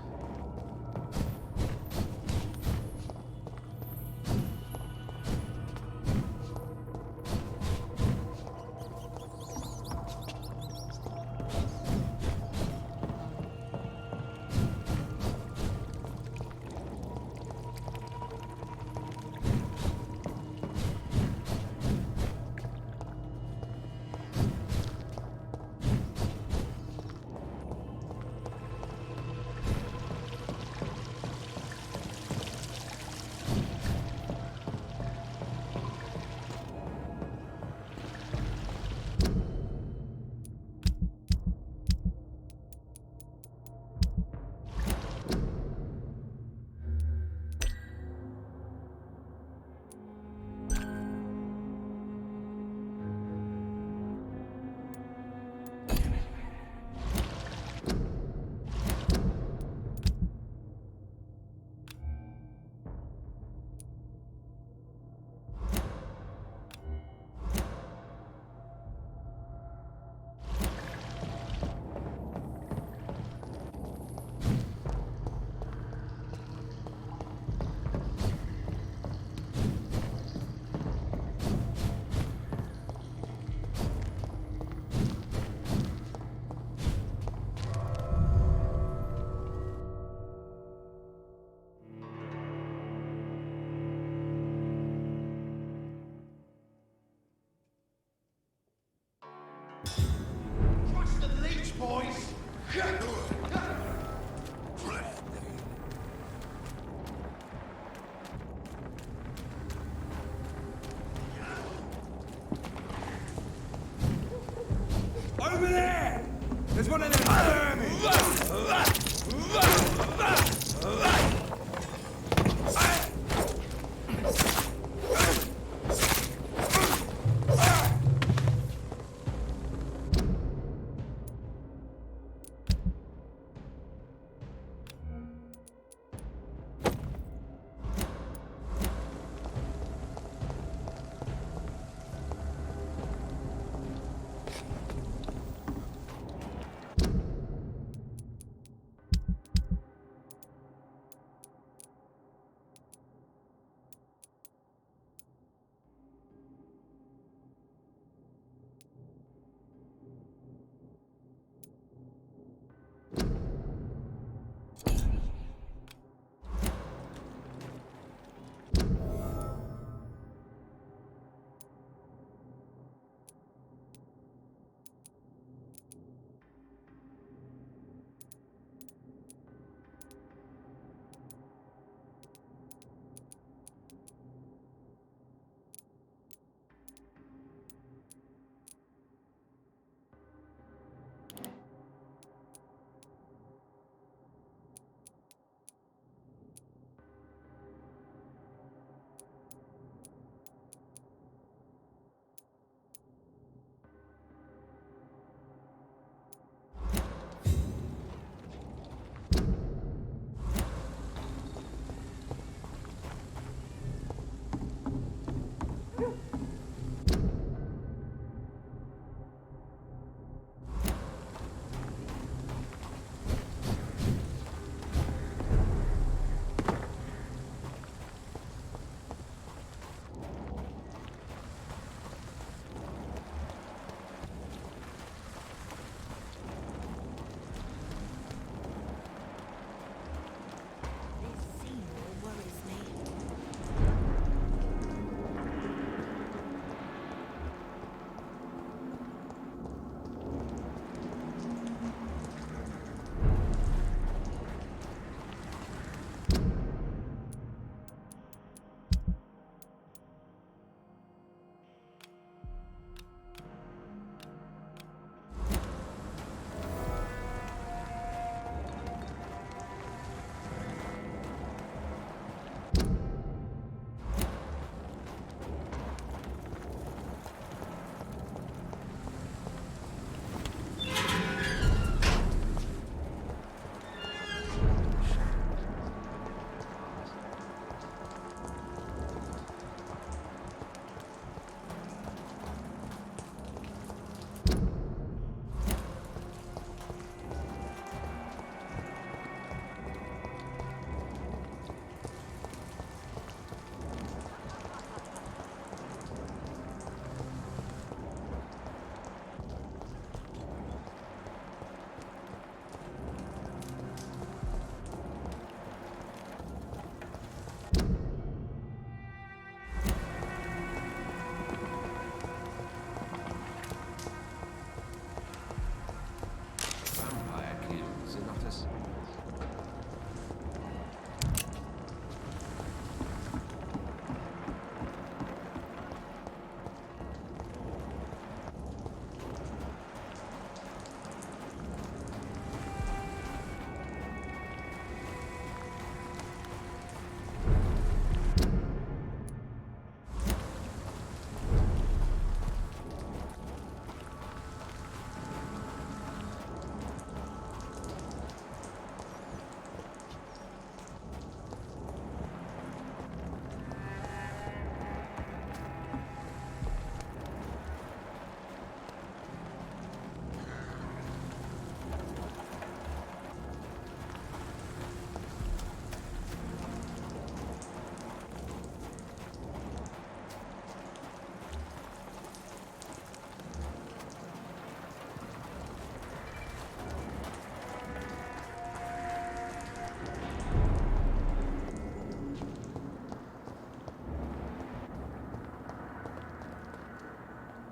Trust the leech, boys! Over there! There's one of them vermin!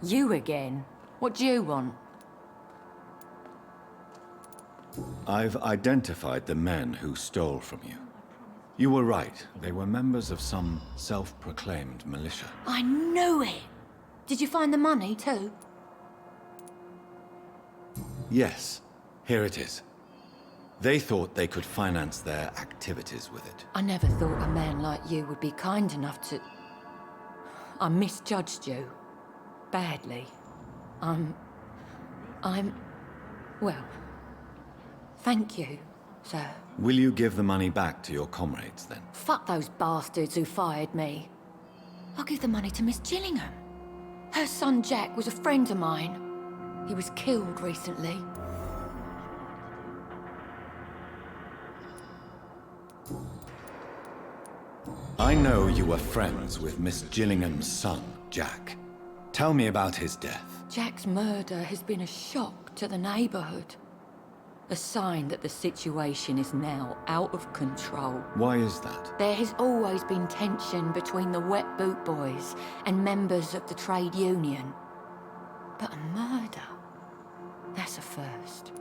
You again? What do you want? I've identified the men who stole from you. You were right. They were members of some self-proclaimed militia. I knew it! Did you find the money, too? Yes. Here it is. They thought they could finance their activities with it. I never thought a man like you would be kind enough to... I misjudged you. Badly. Well... Thank you, sir. Will you give the money back to your comrades, then? Fuck those bastards who fired me. I'll give the money to Miss Gillingham. Her son Jack was a friend of mine. He was killed recently. I know you were friends with Miss Gillingham's son, Jack. Tell me about his death. Jack's murder has been a shock to the neighborhood. A sign that the situation is now out of control. Why is that? There has always been tension between the Wet Boot Boys and members of the trade union. But a murder? That's a first.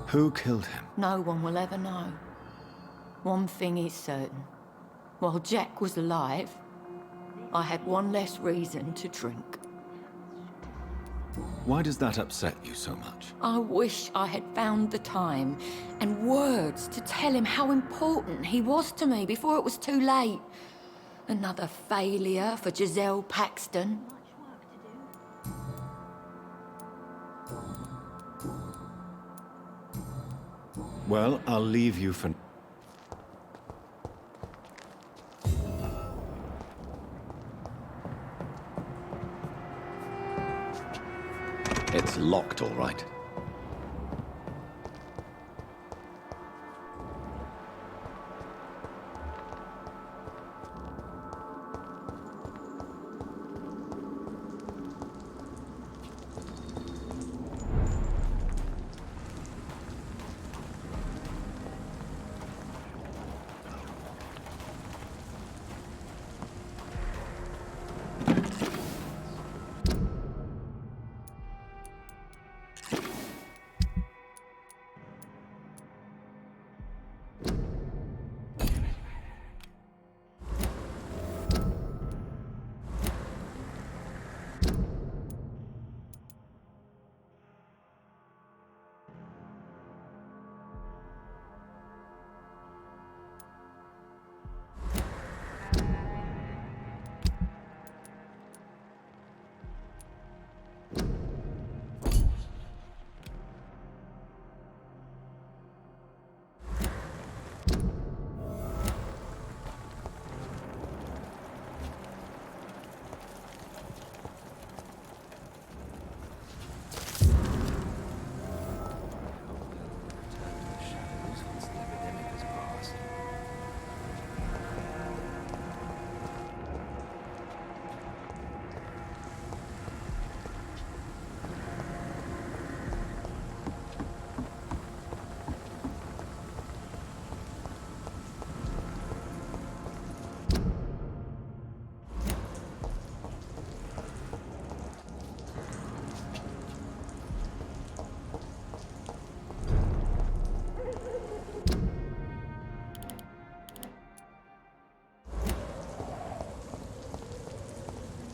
Who killed him? No one will ever know. One thing is certain. While Jack was alive, I had one less reason to drink. Why does that upset you so much? I wish I had found the time and words to tell him how important he was to me before it was too late. Another failure for Giselle Paxton. Well, I'll leave you for... It's locked, all right.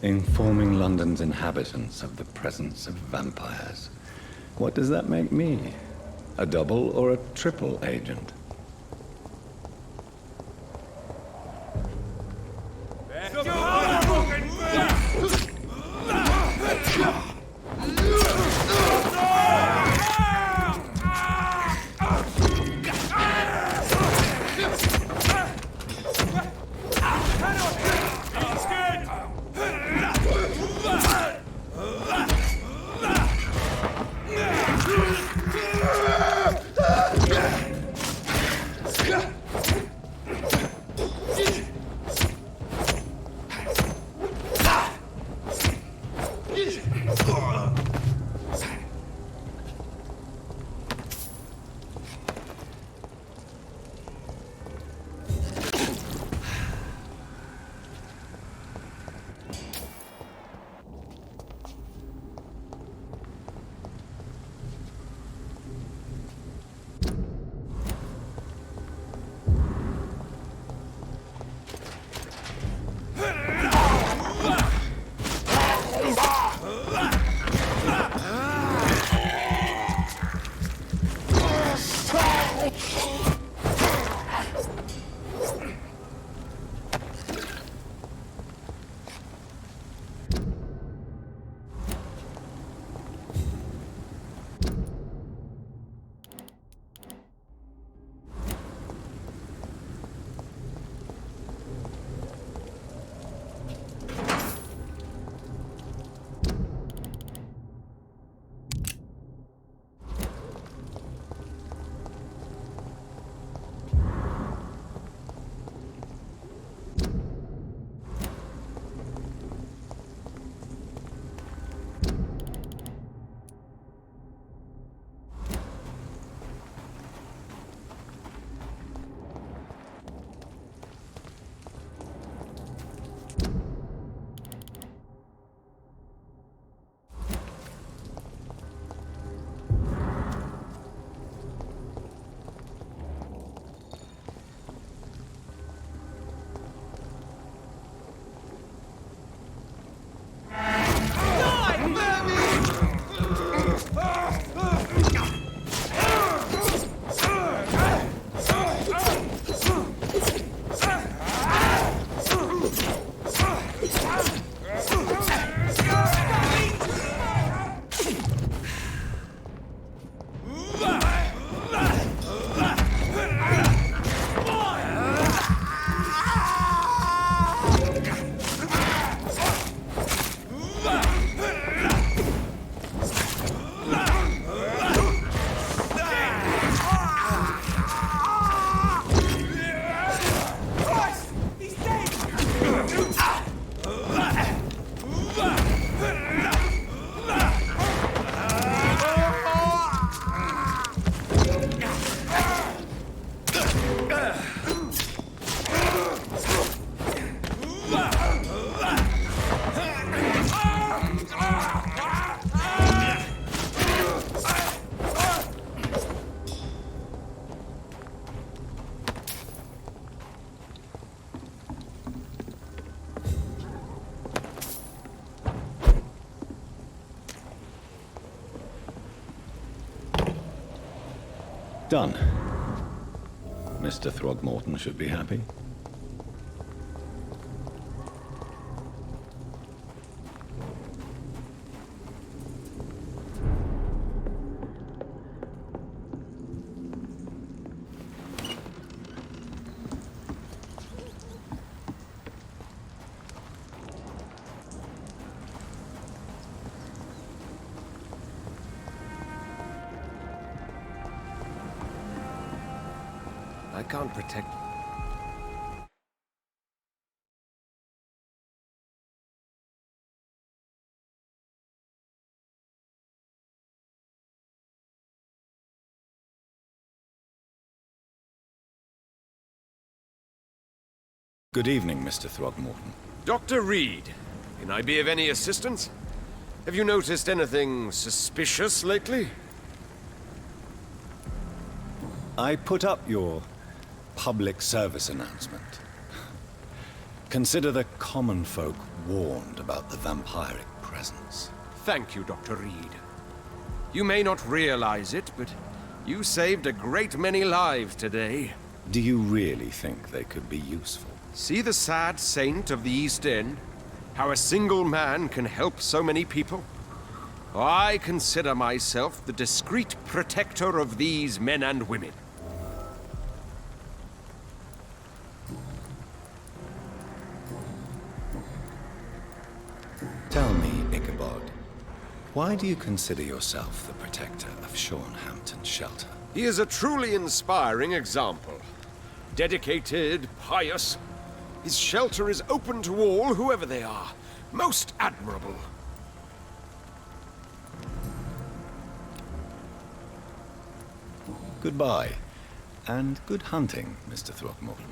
Informing London's inhabitants of the presence of vampires. What does that make me? A double or a triple agent? Done. Mr. Throgmorton should be happy. I can't protect... Good evening, Mr. Throgmorton. Dr. Reed, can I be of any assistance? Have you noticed anything suspicious lately? I put up your public service announcement. Consider the common folk warned about the vampiric presence. Thank you, Dr. Reed. You may not realize it, but you saved a great many lives today. Do you really think they could be useful? See the sad saint of the East End? How a single man can help so many people? I consider myself the discreet protector of these men and women. Tell me, Ichabod, why do you consider yourself the protector of Sean Hampton's shelter? He is a truly inspiring example. Dedicated, pious. His shelter is open to all, whoever they are. Most admirable. Goodbye, and good hunting, Mr. Throgmorton.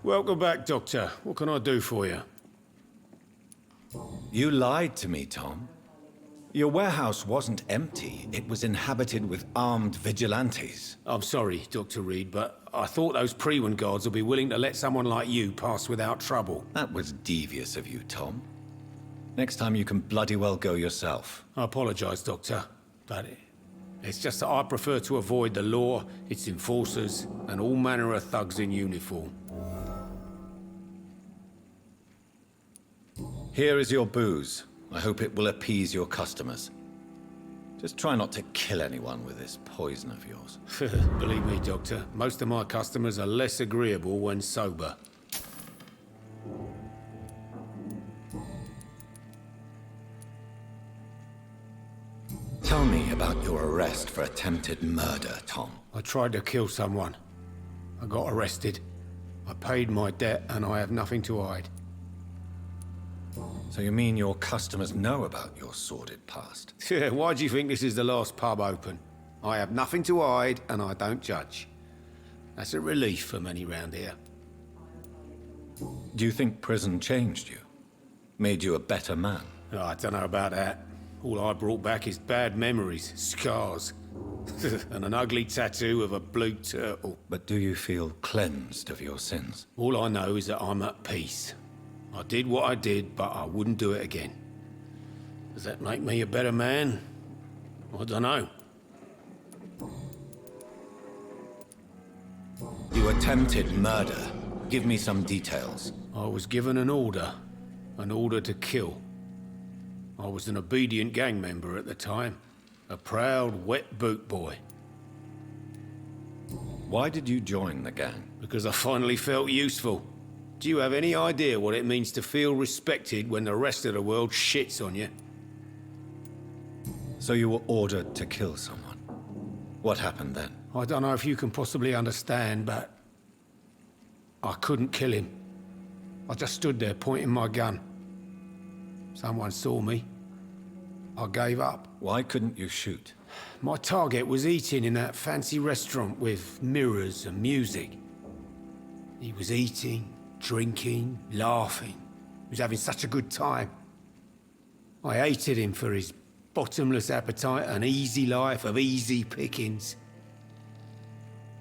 Welcome back, Doctor. What can I do for you? You lied to me, Tom. Your warehouse wasn't empty. It was inhabited with armed vigilantes. I'm sorry, Dr. Reed, but I thought those Prewen guards would be willing to let someone like you pass without trouble. That was devious of you, Tom. Next time you can bloody well go yourself. I apologize, Doctor, but it's just that I prefer to avoid the law, its enforcers, and all manner of thugs in uniform. Here is your booze. I hope it will appease your customers. Just try not to kill anyone with this poison of yours. Believe me, Doctor, most of my customers are less agreeable when sober. Tell me about your arrest for attempted murder, Tom. I tried to kill someone. I got arrested. I paid my debt and I have nothing to hide. So you mean your customers know about your sordid past? Yeah, why do you think this is the last pub open? I have nothing to hide, and I don't judge. That's a relief for many round here. Do you think prison changed you? Made you a better man? Oh, I don't know about that. All I brought back is bad memories, scars, and an ugly tattoo of a blue turtle. But do you feel cleansed of your sins? All I know is that I'm at peace. I did what I did, but I wouldn't do it again. Does that make me a better man? I don't know. You attempted murder. Give me some details. I was given an order to kill. I was an obedient gang member at the time. A proud, wet boot boy. Why did you join the gang? Because I finally felt useful. Do you have any idea what it means to feel respected when the rest of the world shits on you? So you were ordered to kill someone. What happened then? I don't know if you can possibly understand, but I couldn't kill him. I just stood there pointing my gun. Someone saw me. I gave up. Why couldn't you shoot? My target was eating in that fancy restaurant with mirrors and music. He was eating, drinking, laughing. He was having such a good time. I hated him for his bottomless appetite and easy life of easy pickings.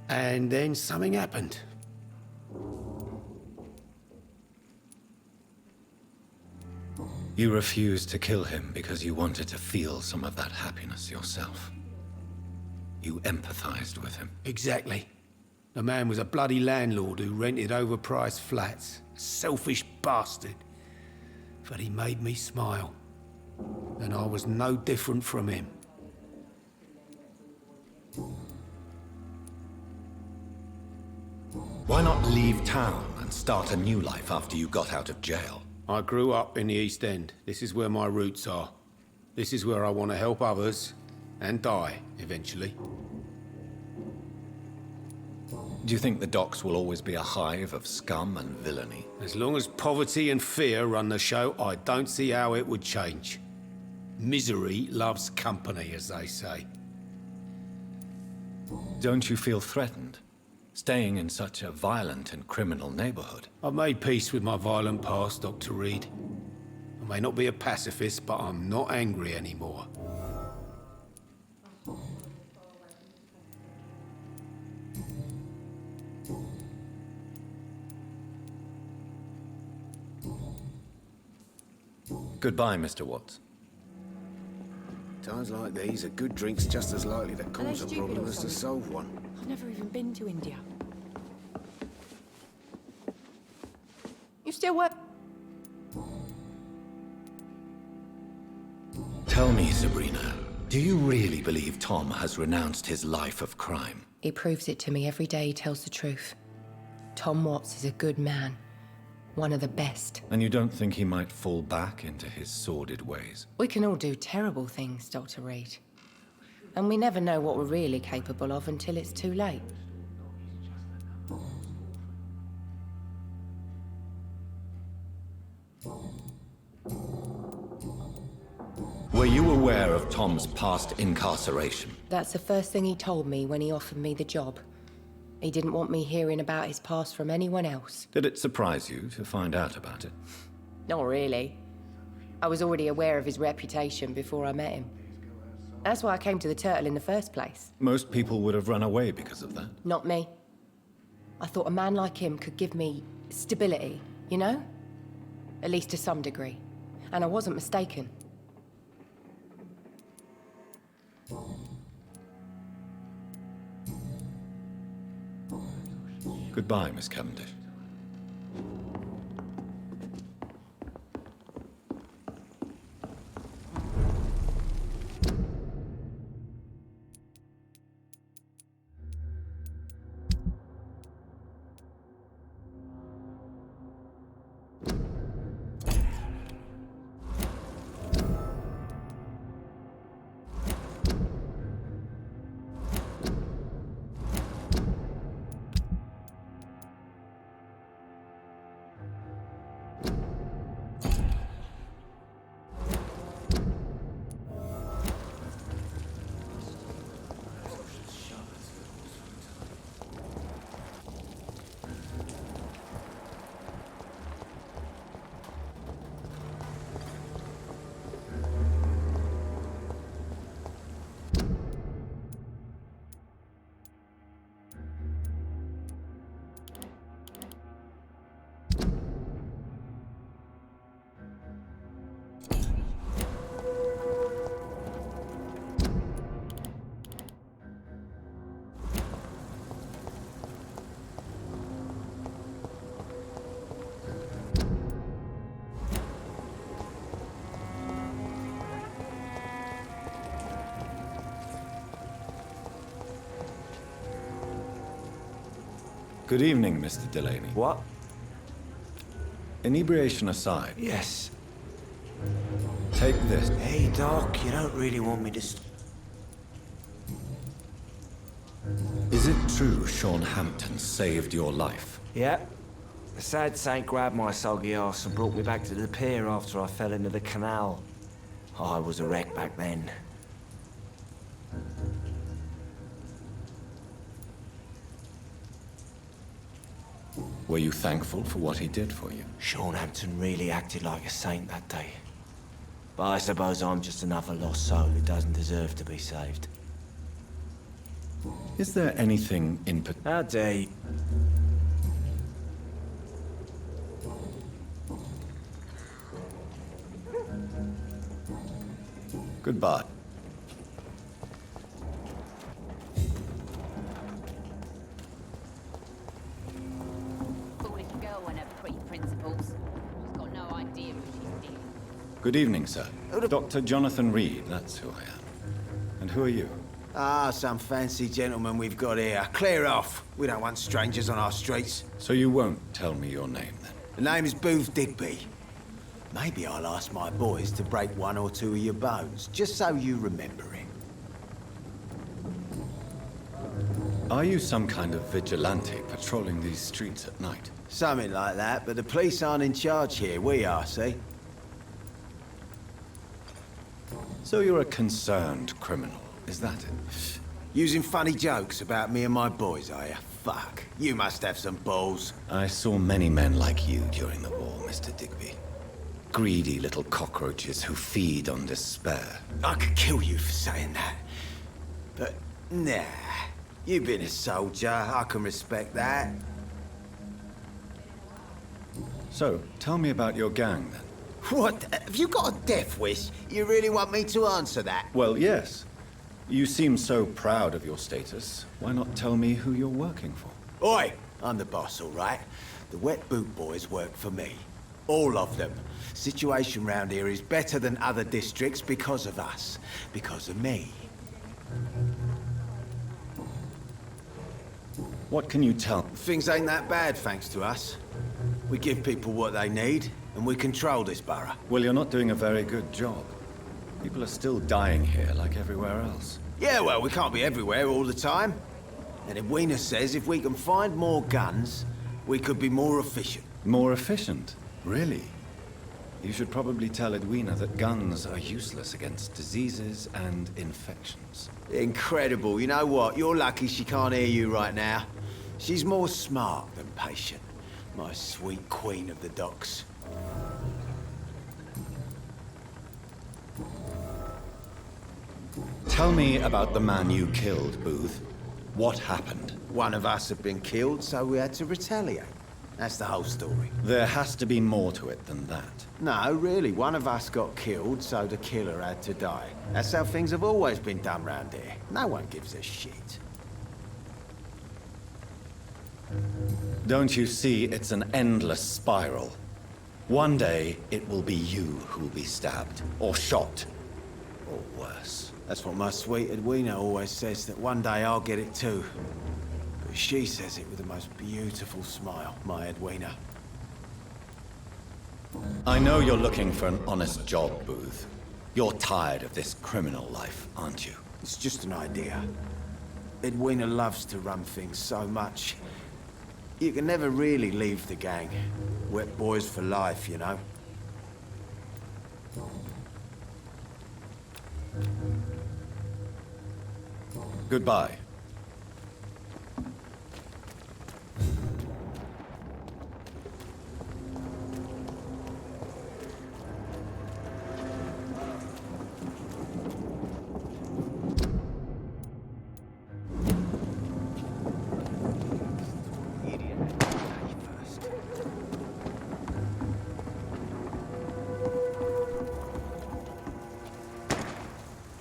And then something happened. You refused to kill him because you wanted to feel some of that happiness yourself. You empathized with him. Exactly. The man was a bloody landlord who rented overpriced flats. A selfish bastard. But he made me smile. And I was no different from him. Why not leave town and start a new life after you got out of jail? I grew up in the East End. This is where my roots are. This is where I want to help others and die, eventually. Do you think the docks will always be a hive of scum and villainy? As long as poverty and fear run the show, I don't see how it would change. Misery loves company, as they say. Don't you feel threatened? Staying in such a violent and criminal neighborhood? I've made peace with my violent past, Dr. Reed. I may not be a pacifist, but I'm not angry anymore. Goodbye, Mr. Watts. Times like these, a good drink's just as likely to cause a problem as to solve one. I've never even been to India. You still work? Tell me, Sabrina, do you really believe Tom has renounced his life of crime? He proves it to me every day he tells the truth. Tom Watts is a good man. One of the best. And you don't think he might fall back into his sordid ways? We can all do terrible things, Dr. Reed. And we never know what we're really capable of until it's too late. Were you aware of Tom's past incarceration? That's the first thing he told me when he offered me the job. He didn't want me hearing about his past from anyone else. Did it surprise you to find out about it? Not really. I was already aware of his reputation before I met him. That's why I came to the Turtle in the first place. Most people would have run away because of that. Not me. I thought a man like him could give me stability, you know? At least to some degree. And I wasn't mistaken. Goodbye, Miss Cavendish. Good evening, Mr. Delaney. What? Inebriation aside. Yes. Take this. Hey, Doc, you don't really want me to... Is it true Sean Hampton saved your life? Yeah. The sad saint grabbed my soggy ass and brought me back to the pier after I fell into the canal. I was a wreck back then. Were you thankful for what he did for you? Sean Hampton really acted like a saint that day. But I suppose I'm just another lost soul who doesn't deserve to be saved. Is there anything in particular? How dare you? Goodbye. Foolish girl and her pretty principles. She's got no idea who she's dealing. Good evening, sir. Dr. Jonathan Reed, that's who I am. And who are you? Ah, some fancy gentleman we've got here. Clear off. We don't want strangers on our streets. So you won't tell me your name, then? The name is Booth Digby. Maybe I'll ask my boys to break one or two of your bones, just so you remember him. Are you some kind of vigilante patrolling these streets at night? Something like that, but the police aren't in charge here. We are, see? So you're a concerned criminal, is that it? Using funny jokes about me and my boys, are you? Fuck. You must have some balls. I saw many men like you during the war, Mr. Digby. Greedy little cockroaches who feed on despair. I could kill you for saying that. But, nah. You've been a soldier. I can respect that. So, tell me about your gang, then. What? Have you got a death wish? You really want me to answer that? Well, yes. You seem so proud of your status. Why not tell me who you're working for? Oi! I'm the boss, all right? The Wet Boot Boys work for me. All of them. Situation round here is better than other districts because of us. Because of me. What can you tell? Things ain't that bad, thanks to us. We give people what they need, and we control this borough. Well, you're not doing a very good job. People are still dying here like everywhere else. Yeah, well, we can't be everywhere all the time. And Edwina says if we can find more guns, we could be more efficient. More efficient? Really? You should probably tell Edwina that guns are useless against diseases and infections. Incredible. You know what? You're lucky she can't hear you right now. She's more smart than patient. My sweet queen of the docks. Tell me about the man you killed, Booth. What happened? One of us had been killed, so we had to retaliate. That's the whole story. There has to be more to it than that. No, really. One of us got killed, so the killer had to die. That's how things have always been done round here. No one gives a shit. Don't you see it's an endless spiral? One day, it will be you who will be stabbed, or shot, or worse. That's what my sweet Edwina always says, that one day I'll get it too. But she says it with the most beautiful smile, my Edwina. I know you're looking for an honest job, Booth. You're tired of this criminal life, aren't you? It's just an idea. Edwina loves to run things so much. You can never really leave the gang. Wet boys for life, you know? Goodbye.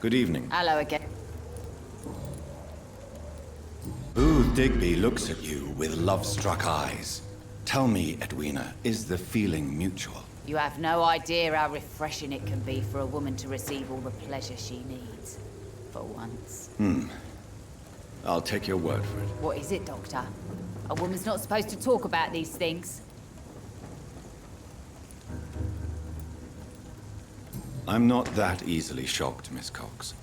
Good evening. Hello again. Booth Digby looks at you with love-struck eyes. Tell me, Edwina, is the feeling mutual? You have no idea how refreshing it can be for a woman to receive all the pleasure she needs. For once. I'll take your word for it. What is it, Doctor? A woman's not supposed to talk about these things. I'm not that easily shocked, Miss Cox.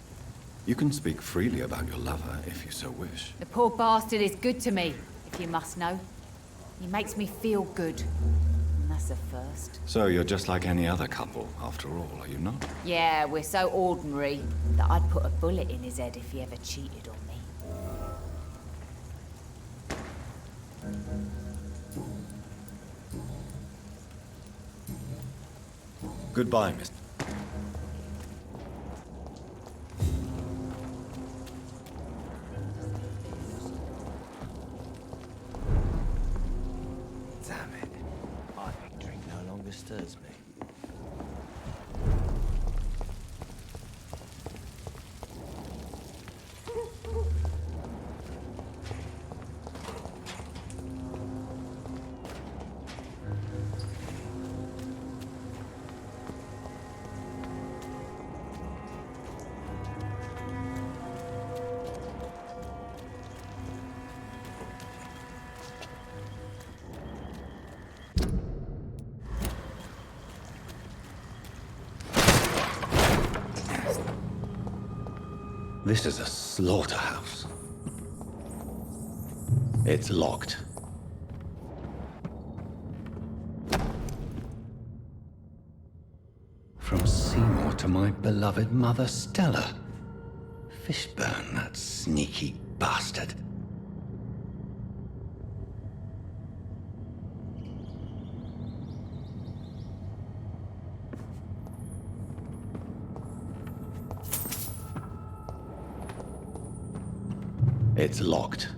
You can speak freely about your lover if you so wish. The poor bastard is good to me, if you must know. He makes me feel good. And that's a first. So you're just like any other couple, after all, are you not? Yeah, we're so ordinary that I'd put a bullet in his head if he ever cheated on me. Goodbye, Miss... Damn it. My big drink no longer stirs me. This is a slaughterhouse. It's locked. From Seymour to my beloved mother, Stella. Fishburne, that sneaky bastard. It's locked.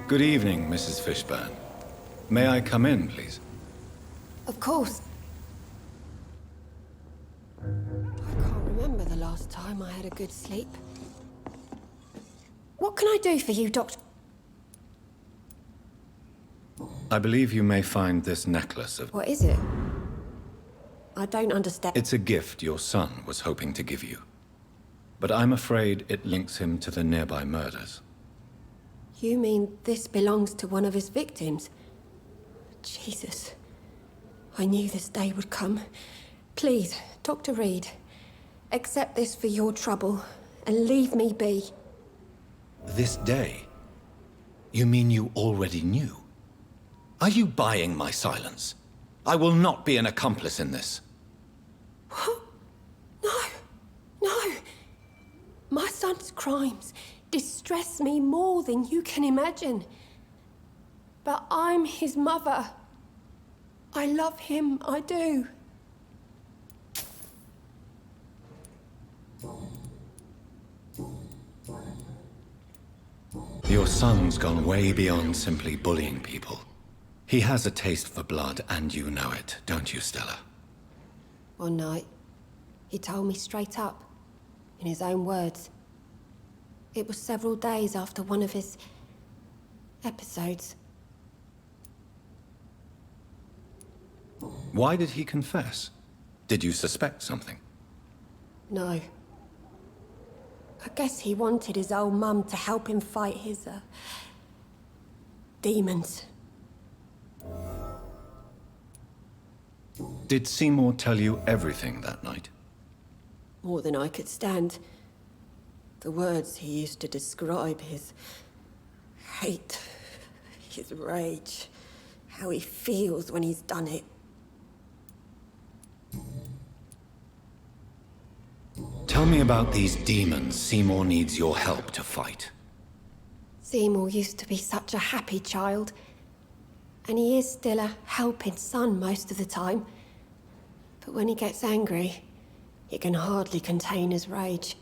Good evening, Mrs. Fishburne. May I come in, please? Of course. I can't remember the last time I had a good sleep. What can I do for you, Doctor? I believe you may find this necklace of... What is it? I don't understand. It's a gift your son was hoping to give you. But I'm afraid it links him to the nearby murders. You mean this belongs to one of his victims? Jesus. I knew this day would come. Please, Dr. Reed, accept this for your trouble and leave me be. This day? You mean you already knew? Are you buying my silence? I will not be an accomplice in this. What? No. No. My son's crimes distress me more than you can imagine. But I'm his mother. I love him, I do. Your son's gone way beyond simply bullying people. He has a taste for blood, and you know it, don't you, Stella? One night, he told me straight up, in his own words. It was several days after one of his episodes. Why did he confess? Did you suspect something? No. I guess he wanted his old mum to help him fight his, demons. Did Seymour tell you everything that night? More than I could stand. The words he used to describe his hate, his rage, how he feels when he's done it. Tell me about these demons Seymour needs your help to fight. Seymour used to be such a happy child, and he is still a helping son most of the time. But when he gets angry, he can hardly contain his rage.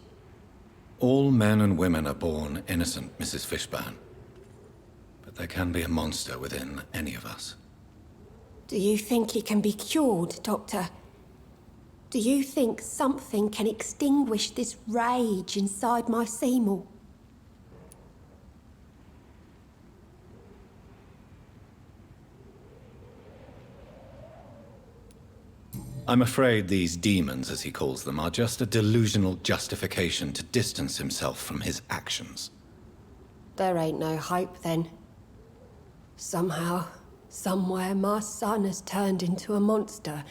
All men and women are born innocent, Mrs. Fishburne. But there can be a monster within any of us. Do you think he can be cured, Doctor? Do you think something can extinguish this rage inside my Seymour? I'm afraid these demons, as he calls them, are just a delusional justification to distance himself from his actions. There ain't no hope, then. Somehow, somewhere, my son has turned into a monster,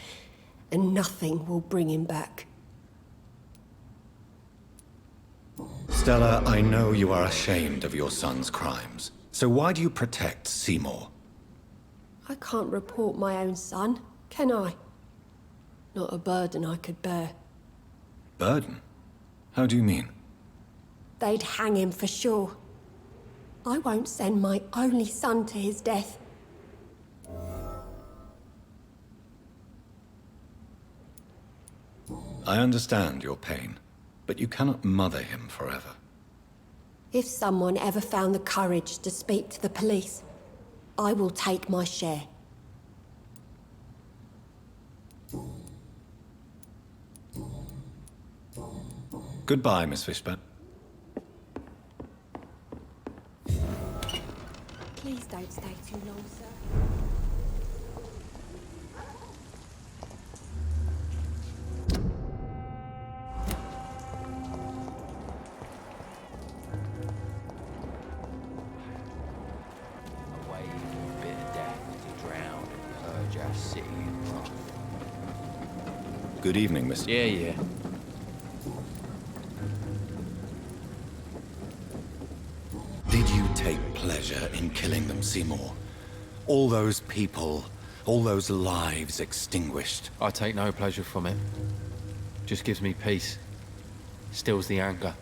and nothing will bring him back. Stella, I know you are ashamed of your son's crimes. So why do you protect Seymour? I can't report my own son, can I? Not a burden I could bear. Burden? How do you mean? They'd hang him for sure. I won't send my only son to his death. I understand your pain, but you cannot mother him forever. If someone ever found the courage to speak to the police, I will take my share. Goodbye, Miss Fishburne. Please don't stay too long, sir. A wave of bitter death to drown and purge our city in wrath. Good evening, Mr. Yeah. Did you take pleasure in killing them, Seymour? All those people, all those lives extinguished. I take no pleasure from it. Just gives me peace. Stills the anger.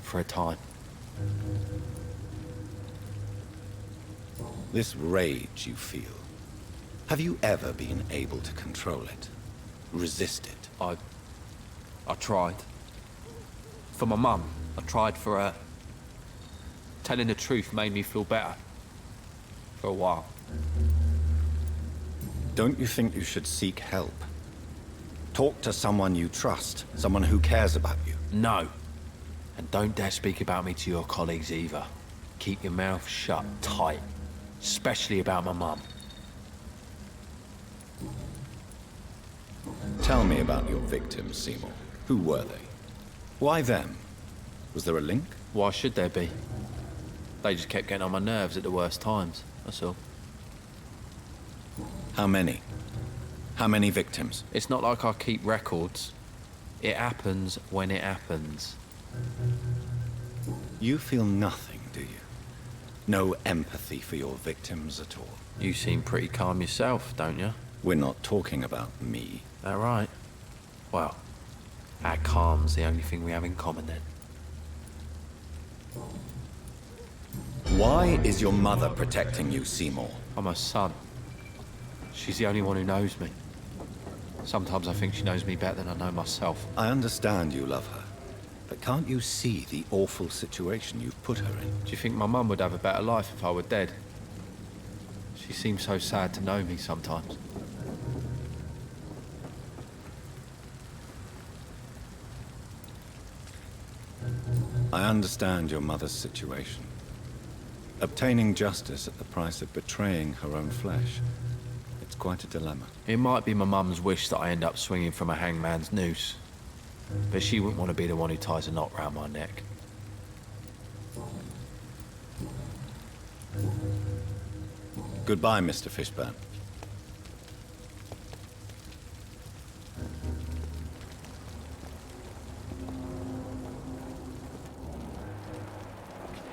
For a time. This rage you feel, have you ever been able to control it? Resist it? I tried. For my mum. I tried for her. Telling the truth made me feel better. For a while. Don't you think you should seek help? Talk to someone you trust, someone who cares about you. No. And don't dare speak about me to your colleagues either. Keep your mouth shut tight. Especially about my mum. Tell me about your victims, Seymour. Who were they? Why them? Was there a link? Why should there be? They just kept getting on my nerves at the worst times, that's all. How many? How many victims? It's not like I keep records. It happens when it happens. You feel nothing, do you? No empathy for your victims at all? You seem pretty calm yourself, don't you? We're not talking about me. That right? Well, our calm's the only thing we have in common then. Why is your mother protecting you, Seymour? I'm her son. She's the only one who knows me. Sometimes I think she knows me better than I know myself. I understand you love her, but can't you see the awful situation you've put her in? Do you think my mum would have a better life if I were dead? She seems so sad to know me sometimes. I understand your mother's situation. Obtaining justice at the price of betraying her own flesh. It's quite a dilemma. It might be my mum's wish that I end up swinging from a hangman's noose. But she wouldn't want to be the one who ties a knot round my neck. Goodbye, Mr. Fishburne.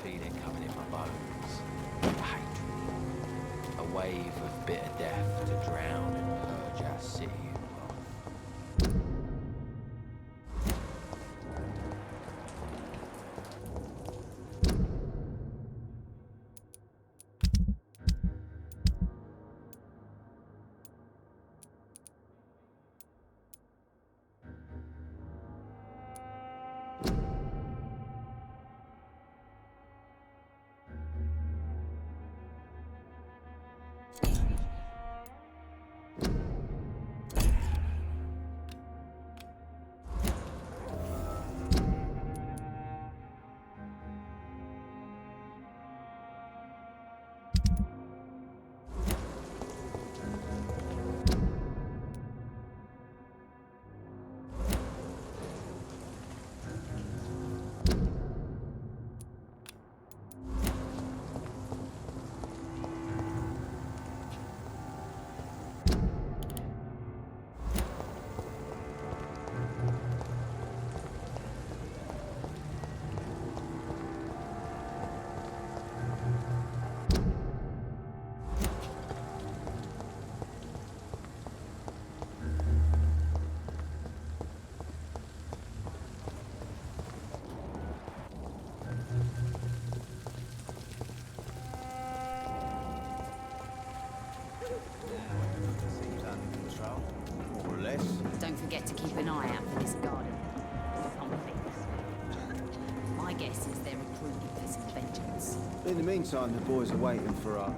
Feel it coming in my bones. Hatred. A wave of bitter death to drown and purge our city. Don't forget to keep an eye out for this garden. My guess is they're recruiting for some vengeance. In the meantime, the boys are waiting for our...